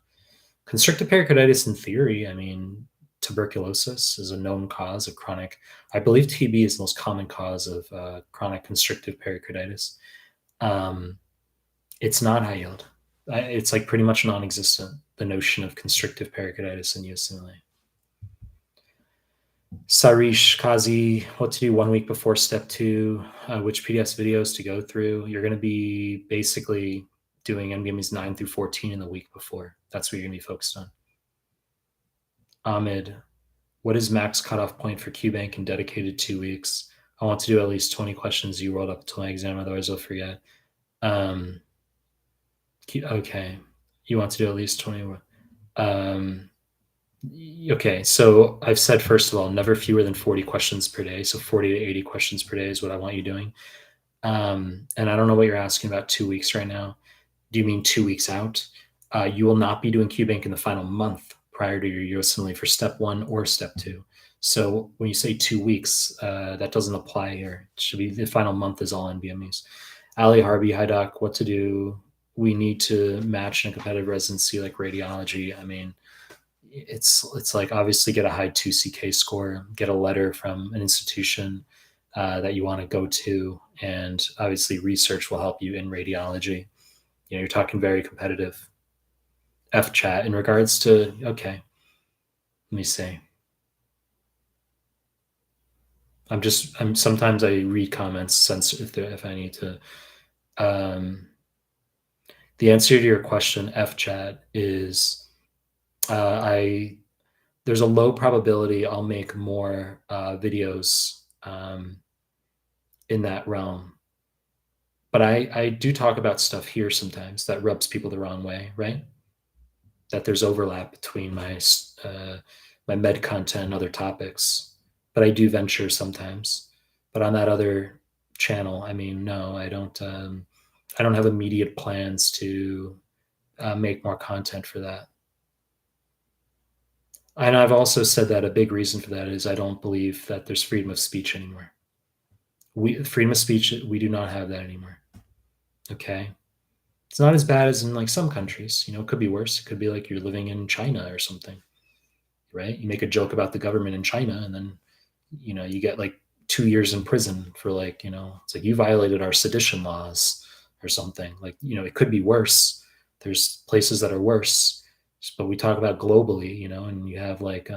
Constrictive pericarditis, in theory, I mean, tuberculosis is a known cause of chronic. I believe TB is the most common cause of chronic constrictive pericarditis. Um, it's not high yield. It's like pretty much non-existent. The notion of constrictive pericarditis in USMLE. Sarish Kazi, what to do 1 week before step 2, which PDS videos to go through. You're going to be basically doing NBMEs 9 through 14 in the week before. That's what you're going to be focused on. Ahmed, what is max cutoff point for QBank in dedicated 2 weeks? I want to do at least 20 questions you rolled up until my exam, otherwise I'll forget. Okay. You want to do at least 20. Okay, so I've said, first of all, never fewer than 40 questions per day. So 40 to 80 questions per day is what I want you doing. And I don't know what you're asking about 2 weeks right now. Do you mean 2 weeks out? You will not be doing QBank in the final month prior to your USMLE for step 1 or step 2. So when you say 2 weeks, that doesn't apply here. It should be the final month is all NBMEs. Ali Harvey, hi doc, what to do? We need to match in a competitive residency like radiology. I mean, it's like obviously get a high 2CK score, get a letter from an institution that you want to go to, and obviously research will help you in radiology. You know, you're talking very competitive. F chat in regards to, okay, let me see. I'm sometimes I read comments if I need to. The answer to your question, F chat, is there's a low probability I'll make more videos in that realm. But I do talk about stuff here sometimes that rubs people the wrong way, right? That there's overlap between my med content and other topics. But I do venture sometimes. But on that other channel, I mean, no, I don't have immediate plans to make more content for that. And I've also said that a big reason for that is I don't believe that there's freedom of speech anymore. Freedom of speech, we do not have that anymore. Okay. It's not as bad as in like some countries. You know, it could be worse. It could be like you're living in China or something, right? You make a joke about the government in China and then, you know, you get like 2 years in prison for like, you know, it's like you violated our sedition laws or something. Like, you know, it could be worse. There's places that are worse, but we talk about globally, you know, and you have like,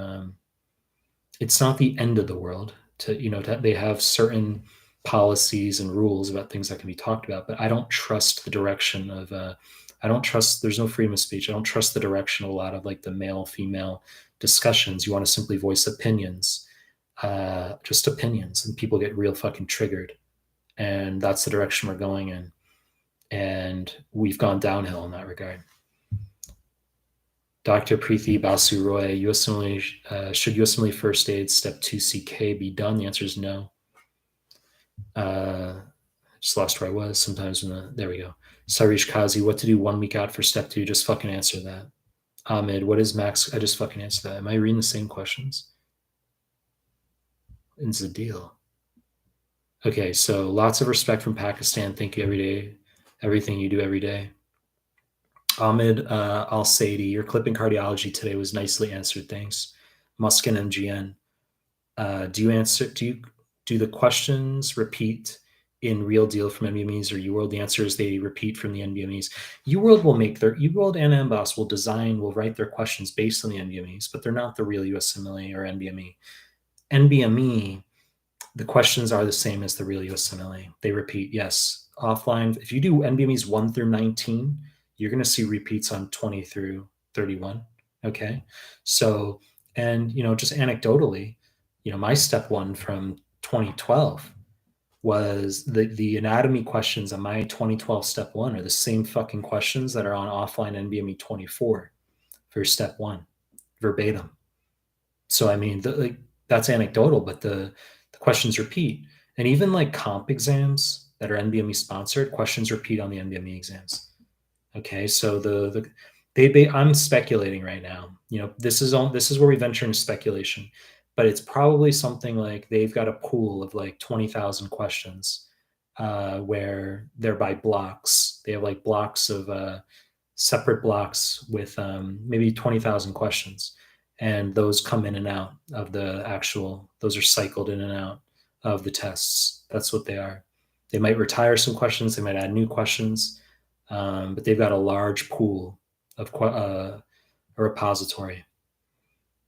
it's not the end of the world to, you know, they have certain policies and rules about things that can be talked about, but I don't trust the direction of, I don't trust, there's no freedom of speech. I don't trust the direction of a lot of like the male female discussions. You want to simply voice opinions, just opinions, and people get real fucking triggered. And that's the direction we're going in. And we've gone downhill in that regard. Dr. Preeti Basu Roy, should USMLE first aid step 2CK be done? The answer is no. Just lost where I was. Sometimes there we go. Sarish Kazi, what to do 1 week out for step 2? Just fucking answer that. Ahmed, what is max? I just fucking answered that. Am I reading the same questions? It's a deal. Okay, so lots of respect from Pakistan. Thank you every day. Everything you do every day. Ahmed Al Saidi, your clip in cardiology today was nicely answered. Thanks. Muskin MGN. Do the questions repeat in Real Deal from NBMEs or UWorld? The answer is they repeat from the NBMEs. UWorld and MBOS will write their questions based on the NBMEs, but they're not the real USMLE or NBME. NBME, the questions are the same as the real USMLE. They repeat, yes. Offline, if you do NBMEs 1 through 19, you're going to see repeats on 20 through 31. Okay. So, and, you know, just anecdotally, you know, my step 1 from 2012 was the anatomy questions on my 2012 step 1 are the same fucking questions that are on offline NBME 24 for step 1 verbatim. So, I mean, that's anecdotal, but the questions repeat. And even like comp exams that are NBME sponsored, questions repeat on the NBME exams. Okay, so I'm speculating right now. You know, this is where we venture into speculation, but it's probably something like they've got a pool of like 20,000 questions where they're by blocks. They have like blocks of separate blocks with maybe 20,000 questions, and those come in and out of the actual, those are cycled in and out of the tests. That's what they are. They might retire some questions, they might add new questions, but they've got a large pool of a repository.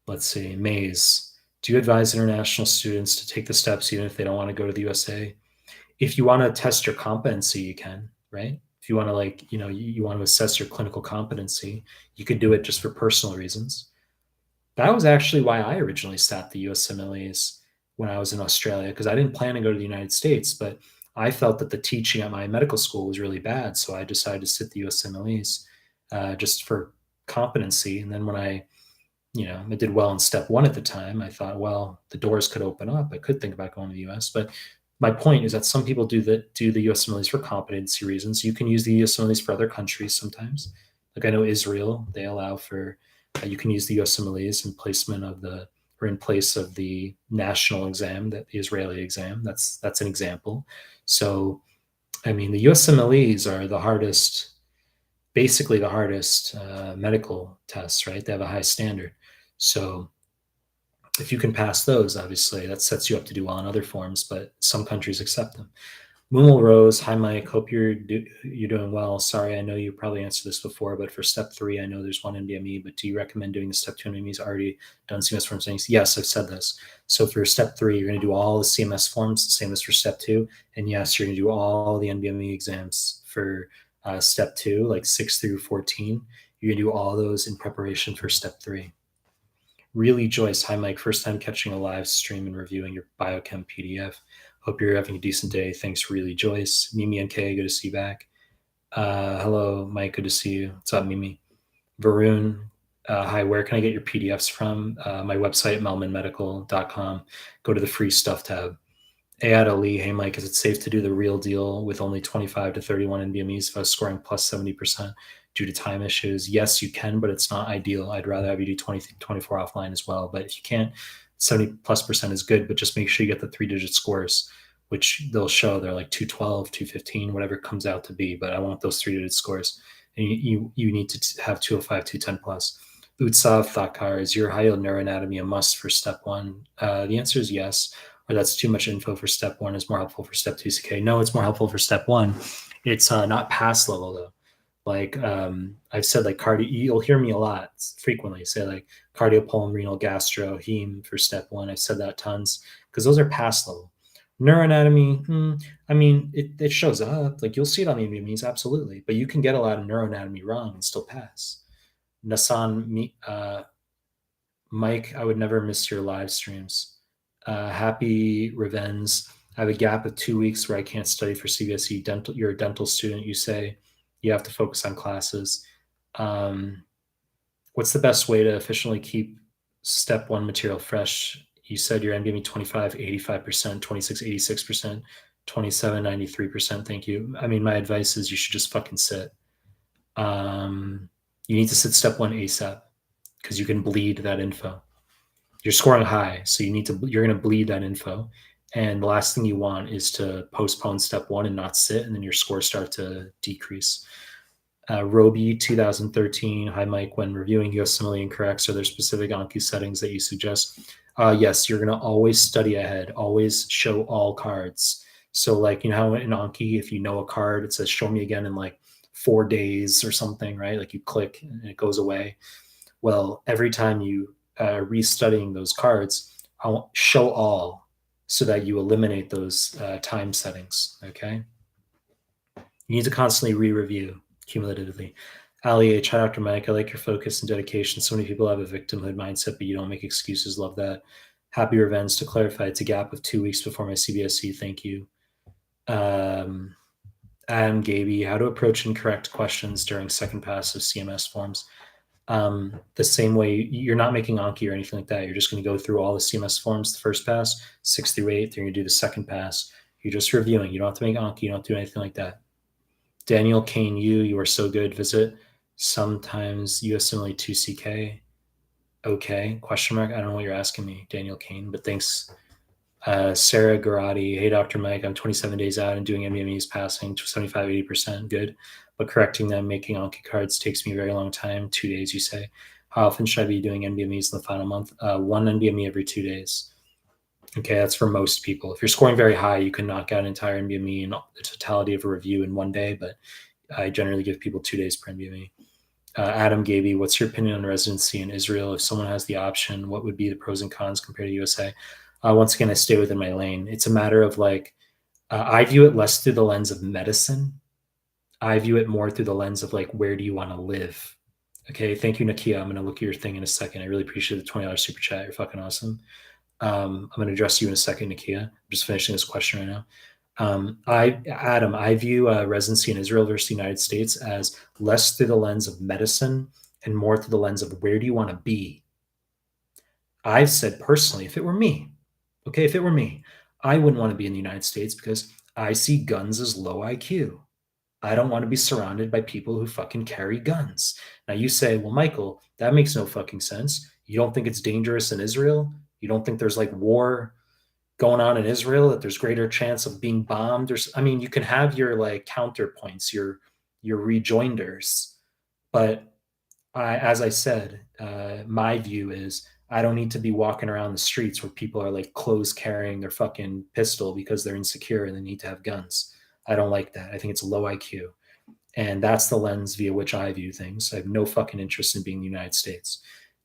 Let's see, Maze. Do you advise international students to take the steps even if they don't want to go to the USA? If you want to test your competency, you can, right? If you want to, like, you want to assess your clinical competency, you could do it just for personal reasons. That was actually why I originally sat the USMLEs when I was in Australia, because I didn't plan to go to the United States, but I felt that the teaching at my medical school was really bad. So I decided to sit the USMLEs just for competency. And then when I did well in step one at the time, I thought, well, the doors could open up. I could think about going to the US. But my point is that some people do the USMLEs for competency reasons. You can use the USMLEs for other countries sometimes. Like I know Israel, they allow for you can use the USMLEs in placement of in place of the national exam, that the Israeli exam. That's an example. So, I mean, the USMLEs are basically the hardest medical tests, right? They have a high standard. So if you can pass those, obviously that sets you up to do well in other forms, but some countries accept them. Moomal Rose, hi Mike, hope you're doing well. Sorry, I know you probably answered this before, but for step 3, I know there's one NBME, but do you recommend doing the step 2 NBMEs already done CMS forms? Yes, I've said this. So for step 3, you're going to do all the CMS forms, the same as for step 2. And yes, you're going to do all the NBME exams for step 2, like 6 through 14. You're going to do all those in preparation for step 3. Really, Joyce, hi Mike, first time catching a live stream and reviewing your biochem PDF. Hope you're having a decent day. Thanks, really, Joyce. Mimi and Kay, good to see you back. Hello, Mike, good to see you. What's up, Mimi? Varun, hi, where can I get your PDFs from? My website, mehlmanmedical.com. Go to the free stuff tab. Ayad Ali, hey Mike, is it safe to do the real deal with only 25 to 31 NBMEs if I was scoring plus 70% due to time issues? Yes, you can, but it's not ideal. I'd rather have you do 24 offline as well. But if you can't, 70+% is good, but just make sure you get the 3-digit scores, which they'll show. They're like 212, 215, whatever it comes out to be. But I want those 3-digit scores. And you need to have 205, 210 plus. Utsav Thakkar, is your high yield neuroanatomy a must for step 1? The answer is yes. Or that's too much info for step 1, is more helpful for step 2 CK. No, it's more helpful for step 1. It's not pass level though. Like I've said, like cardio, you'll hear me a lot frequently say like cardiopulmonary, gastro, heme for step 1. I've said that tons because those are pass level. Neuroanatomy, I mean, it shows up. Like you'll see it on the NBMEs, absolutely. But you can get a lot of neuroanatomy wrong and still pass. Nasan, Mike, I would never miss your live streams. Happy Revens. I have a gap of 2 weeks where I can't study for CBSE. You're a dental student, you say. You have to focus on classes. What's the best way to efficiently keep step 1 material fresh? You said your NBME 25, 85%, 26, 86%, 27, 93%. Thank you. I mean, my advice is you should just fucking sit. You need to sit step 1 ASAP because you can bleed that info. You're scoring high, so you're going to bleed that info. And the last thing you want is to postpone step 1 and not sit, and then your scores start to decrease. Roby 2013, hi Mike, when reviewing USMLE incorrects, are there specific Anki settings that you suggest? Yes, you're going to always study ahead, always show all cards. So like, you know how in Anki, if you know a card, it says show me again in like 4 days or something, right? Like you click and it goes away. Well, every time you restudying those cards, I'll show all so that you eliminate those time settings, okay? You need to constantly re-review cumulatively. Ali H, hi Dr. Mike, I like your focus and dedication. So many people have a victimhood mindset, but you don't make excuses. Love that. Happy Revenge, to clarify, it's a gap of 2 weeks before my CBSE. Thank you. Adam Gaby, how to approach incorrect questions during second pass of CMS forms. The same way, you're not making Anki or anything like that. You're just going to go through all the CMS forms, the first pass, 6 through 8. Then you're going to do the second pass. You're just reviewing. You don't have to make Anki. You don't do anything like that. Daniel Kane, you are so good. Visit sometimes USMLE 2CK. Okay, question mark. I don't know what you're asking me, Daniel Kane, but thanks. Sarah Garati, hey, Dr. Mike, I'm 27 days out and doing NBMEs passing 75, 80%. Good. But correcting them, making Anki cards takes me a very long time. 2 days, you say. How often should I be doing NBMEs in the final month? One NBME every 2 days. Okay, that's for most people. If you're scoring very high, you can knock out an entire NBME and the totality of a review in one day, but I generally give people 2 days per NBME. Adam Gaby, what's your opinion on residency in Israel? If someone has the option, what would be the pros and cons compared to USA? Once again, I stay within my lane. It's a matter of like, I view it less through the lens of medicine. I view it more through the lens of like, where do you want to live? Okay, thank you, Nakia. I'm going to look at your thing in a second. I really appreciate the $20 super chat. You're fucking awesome. I'm going to address you in a second, Nakia. I'm just finishing this question right now. I view residency in Israel versus the United States as less through the lens of medicine and more through the lens of where do you want to be. I've said personally, if it were me, okay, if it were me, I wouldn't want to be in the United States because I see guns as low IQ. I don't want to be surrounded by people who fucking carry guns. Now you say, well, Michael, that makes no fucking sense. You don't think it's dangerous in Israel? You don't think there's like war going on in Israel, that there's greater chance of being bombed? I mean, you can have your like counterpoints, your rejoinders, but as I said, my view is I don't need to be walking around the streets where people are like clothes carrying their fucking pistol because they're insecure and they need to have guns. I don't like that. I think it's low IQ. And that's the lens via which I view things. I have no fucking interest in being the United States.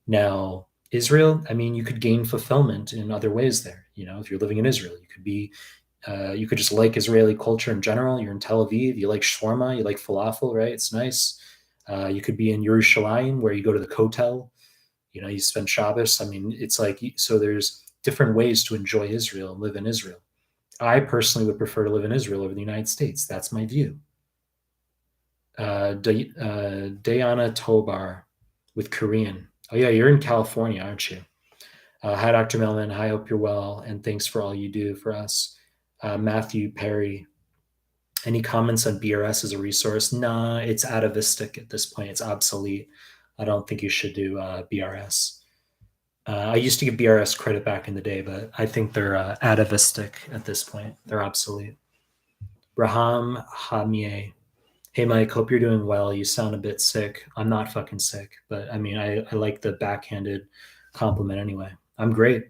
Now, Israel, I mean, you could gain fulfillment in other ways there. You know, if you're living in Israel, you could just like Israeli culture in general. You're in Tel Aviv, you like shawarma, you like falafel, right? It's nice. You could be in Yerushalayim, where you go to the Kotel. You know, you spend Shabbos. I mean, it's like, so there's different ways to enjoy Israel and live in Israel. I personally would prefer to live in Israel over the United States. That's my view. Dayana Tobar with Korean. Oh, yeah, you're in California, aren't you? Hi, Dr. Mehlman. I hope you're well, and thanks for all you do for us. Matthew Perry. Any comments on BRS as a resource? Nah, it's atavistic at this point. It's obsolete. I don't think you should do BRS. I used to give BRS credit back in the day, but I think they're atavistic at this point. They're obsolete. Raham Hamieh. Hey, Mike, hope you're doing well. You sound a bit sick. I'm not fucking sick, but I mean, I like the backhanded compliment anyway. I'm great.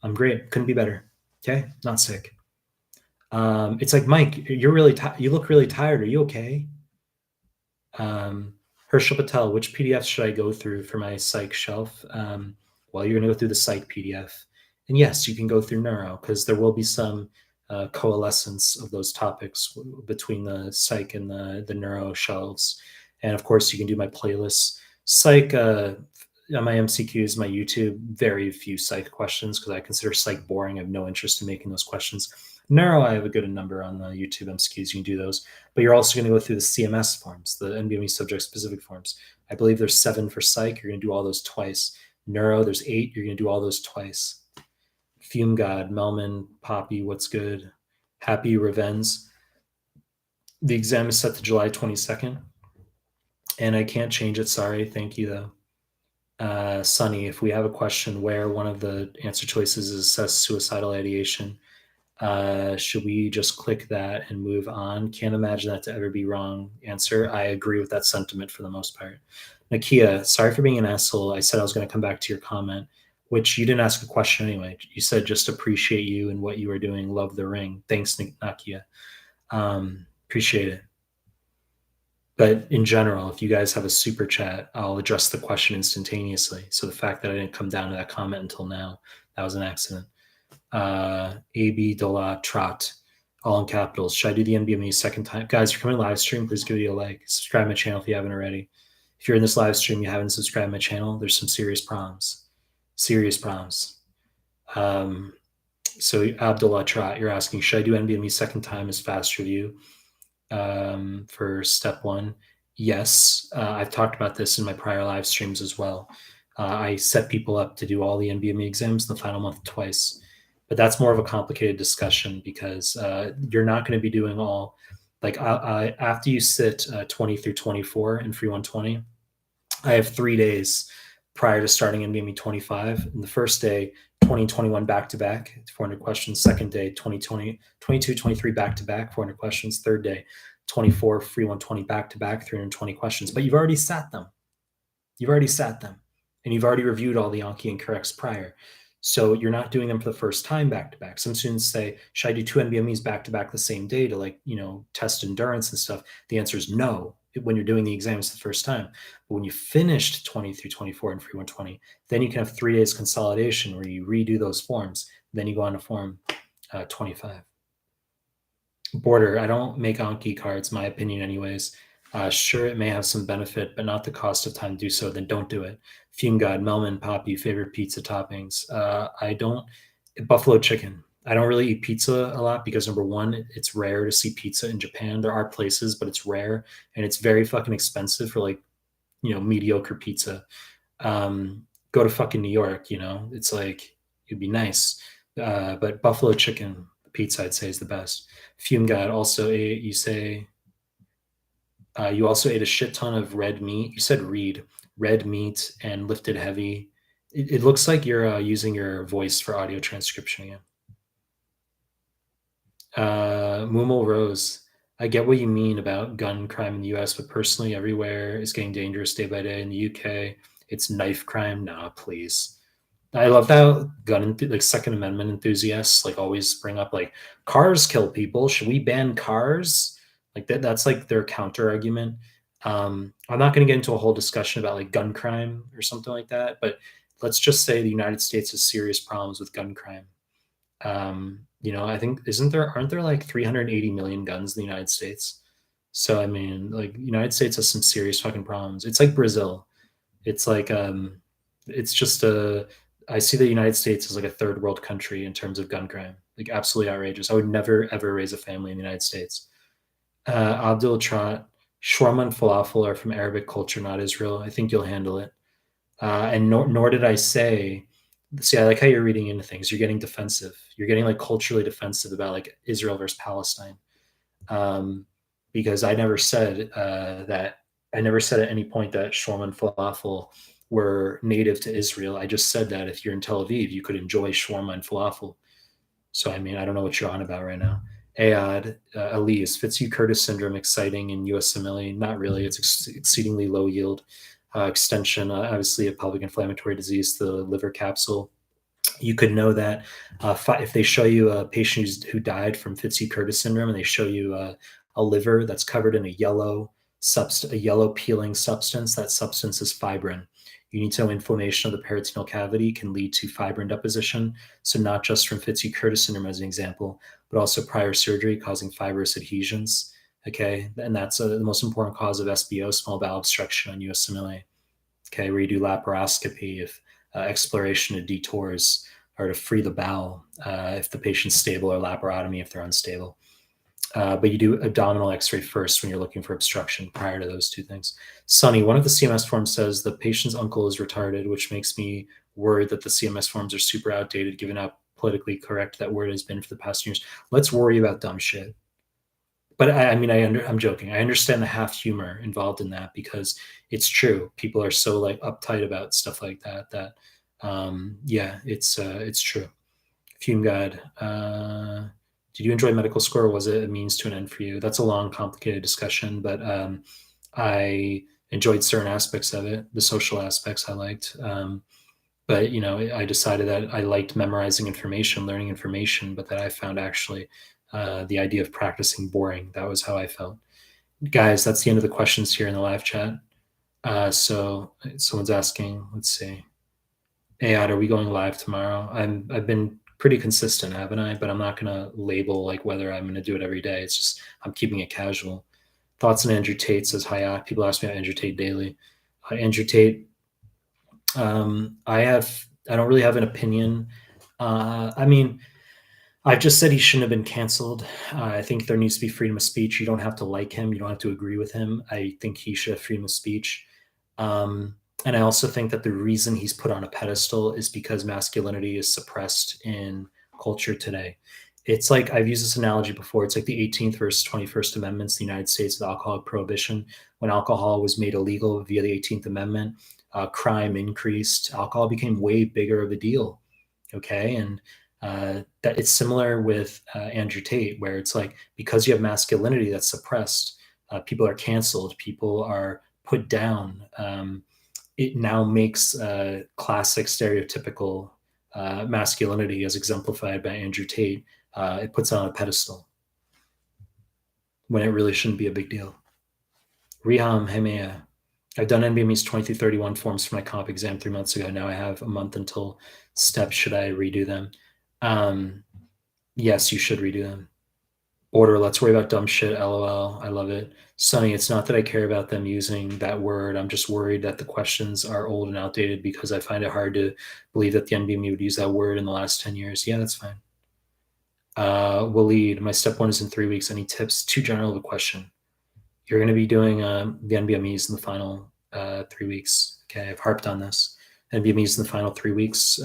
I'm great. Couldn't be better. Okay, not sick. It's like, Mike, you're really you look really tired. Are you okay? Herschel Patel, which PDFs should I go through for my psych shelf? Well, you're going to go through the psych PDF. And yes, you can go through neuro because there will be some coalescence of those topics between the psych and the neuro shelves. And of course, you can do my playlists. Psych, my MCQs, my YouTube, very few psych questions because I consider psych boring. I have no interest in making those questions. Neuro, I have a good number on the YouTube MCQs. You can do those. But you're also going to go through the CMS forms, the NBME subject-specific forms. I believe there's 7 for psych. You're going to do all those twice. Neuro, there's 8. You're going to do all those twice. Fume God, Melman, Poppy, what's good? Happy Revens. The exam is set to July 22nd. And I can't change it. Sorry. Thank you, though. Sunny, if we have a question where one of the answer choices is assess suicidal ideation, should we just click that and move on? Can't imagine that to ever be wrong answer. I agree with that sentiment for the most part. Nakia, sorry for being an asshole. I said I was going to come back to your comment, which you didn't ask a question anyway. You said just appreciate you and what you were doing. Love the ring. Thanks, Nakia. Appreciate it. But in general, if you guys have a super chat, I'll address the question instantaneously. So the fact that I didn't come down to that comment until now, that was an accident. AB Dola Trot, all in capitals. Should I do the NBME second time? Guys, if you're coming live stream, please give it a like. Subscribe to my channel if you haven't already. If you're in this live stream, you haven't subscribed to my channel, there's some serious problems. Serious problems. So Abdullah Trot, you're asking, should I do NBME second time as fast review for step 1? Yes. I've talked about this in my prior live streams as well. I set people up to do all the NBME exams in the final month twice. But that's more of a complicated discussion because you're not going to be doing all, like after you sit 20 through 24 in Free 120, I have 3 days prior to starting NBME 25. And the first day, 2021 back-to-back, 400 questions. Second day, 2020, 22, 23 back-to-back, 400 questions. Third day, 24 Free 120 back-to-back, 320 questions. But you've already sat them. You've already sat them. and you've already reviewed all the Anki and corrects prior. So you're not doing them for the first time back to back. Some students say, should I do two NBMEs back to back the same day to, like, test endurance and stuff? The answer is no when you're doing the exams the first time. But when you finished 20 through 24 and free 120, then you can have 3 days consolidation where you redo those forms. Then you go on to form 25. Border, I don't make Anki cards, my opinion anyways. Sure, it may have some benefit, but not the cost of time to do so, then don't do it. Fume God, Melman, Poppy, favorite pizza toppings. I don't, buffalo chicken. I don't really eat pizza a lot because number one, it's rare to see pizza in Japan. There are places, but it's rare and it's very fucking expensive for, like, mediocre pizza. Go to fucking New York, it's like, it'd be nice. But buffalo chicken pizza, I'd say, is the best. Fume God also ate, you also ate a shit ton of red meat. You said red meat and lifted heavy. It looks like you're using your voice for audio transcription again. Mumal Rose, I get what you mean about gun crime in the US, but personally, everywhere is getting dangerous day by day. In the UK, it's knife crime. Nah, please. I love that like Second Amendment enthusiasts like always bring up, like, cars kill people. Should we ban cars? Like that's like their counter argument. I'm not going to get into a whole discussion about like gun crime or something like that, but let's just say the United States has serious problems with gun crime. I think aren't there like 380 million guns in the United States? So I mean, like, United States has some serious fucking problems. It's like Brazil. It's like it's just a I see the United States as like a third world country in terms of gun crime. Like, absolutely outrageous. I would never ever raise a family in the United States. Abdul Trot, shawarma and falafel are from Arabic culture, not Israel. I think you'll handle it. And nor did I say. See, I like how you're reading into things. You're getting defensive. You're getting like culturally defensive about like Israel versus Palestine. Because I never said that. I never said at any point that shawarma and falafel were native to Israel. I just said that if you're in Tel Aviv, you could enjoy shawarma and falafel. So I mean, I don't know what you're on about right now. Ayad, Elise, Fitzhugh-Curtis syndrome exciting in USMLE? Not really. It's exceedingly low yield. Extension, obviously a pelvic inflammatory disease, the liver capsule. You could know that if they show you a patient who died from Fitzhugh-Curtis syndrome and they show you a liver that's covered in a yellow peeling substance, that substance is fibrin. You need to know inflammation of the peritoneal cavity can lead to fibrin deposition. So not just from Fitzhugh-Curtis syndrome as an example, but also prior surgery causing fibrous adhesions. Okay, and that's the most important cause of SBO, small bowel obstruction, on USMLE. Okay, where you do laparoscopy if exploration of detours, or to free the bowel if the patient's stable, or laparotomy if they're unstable. But you do abdominal x-ray first when you're looking for obstruction prior to those two things. Sonny, one of the CMS forms says the patient's uncle is retarded, which makes me worried that the CMS forms are super outdated given how politically correct that word has been for the past years. Let's worry about dumb shit. But I mean, I'm joking. I understand the half humor involved in that because it's true. People are so like uptight about stuff like that. Yeah, it's true. Fume God, did you enjoy medical school, or was it a means to an end for you? That's a long, complicated discussion, but I enjoyed certain aspects of it. The social aspects I liked. But I decided that I liked memorizing information, learning information, but that I found actually the idea of practicing boring. That was how I felt. Guys, that's the end of the questions here in the live chat. So someone's asking, let's see. Hey, Ad, are we going live tomorrow? I've been pretty consistent, haven't I? But I'm not going to label like whether I'm going to do it every day. It's just I'm keeping it casual. Thoughts on Andrew Tate, says hi. People ask me about Andrew Tate daily. Andrew Tate, I don't really have an opinion. I mean, I've just said he shouldn't have been canceled. I think there needs to be freedom of speech. You don't have to like him. You don't have to agree with him. I think he should have freedom of speech. And I also think that the reason he's put on a pedestal is because masculinity is suppressed in culture today. It's like, I've used this analogy before. It's like the 18th versus 21st Amendments in the United States with alcohol prohibition. When alcohol was made illegal via the 18th Amendment, crime increased. Alcohol became way bigger of a deal. Okay. And that it's similar with Andrew Tate, where it's like, because you have masculinity that's suppressed, people are canceled, people are put down. it now makes classic stereotypical masculinity as exemplified by Andrew Tate, it puts on a pedestal when it really shouldn't be a big deal. Riham Hemea. I've done NBME's 20 through 31 forms for my comp exam 3 months ago. Now I have a month until steps. Should I redo them? Yes, you should redo them. Order, let's worry about dumb shit. LOL. I love it. Sonny, it's not that I care about them using that word. I'm just worried that the questions are old and outdated because I find it hard to believe that the NBME would use that word in the last 10 years. Yeah, that's fine. Waleed, my step 1 is in 3 weeks. Any tips? Too general of a question. You're going to be doing the NBMEs in the final 3 weeks. Okay, I've harped on this. NBMEs in the final 3 weeks.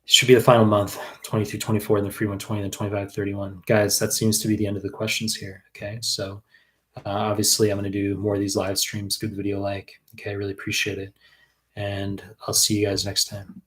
Should be the final month, 20 through 24, and the free 120, then 25 31. Guys, that seems to be the end of the questions here. Okay, so obviously I'm going to do more of these live streams. Good video like. Okay, I really appreciate it. And I'll see you guys next time.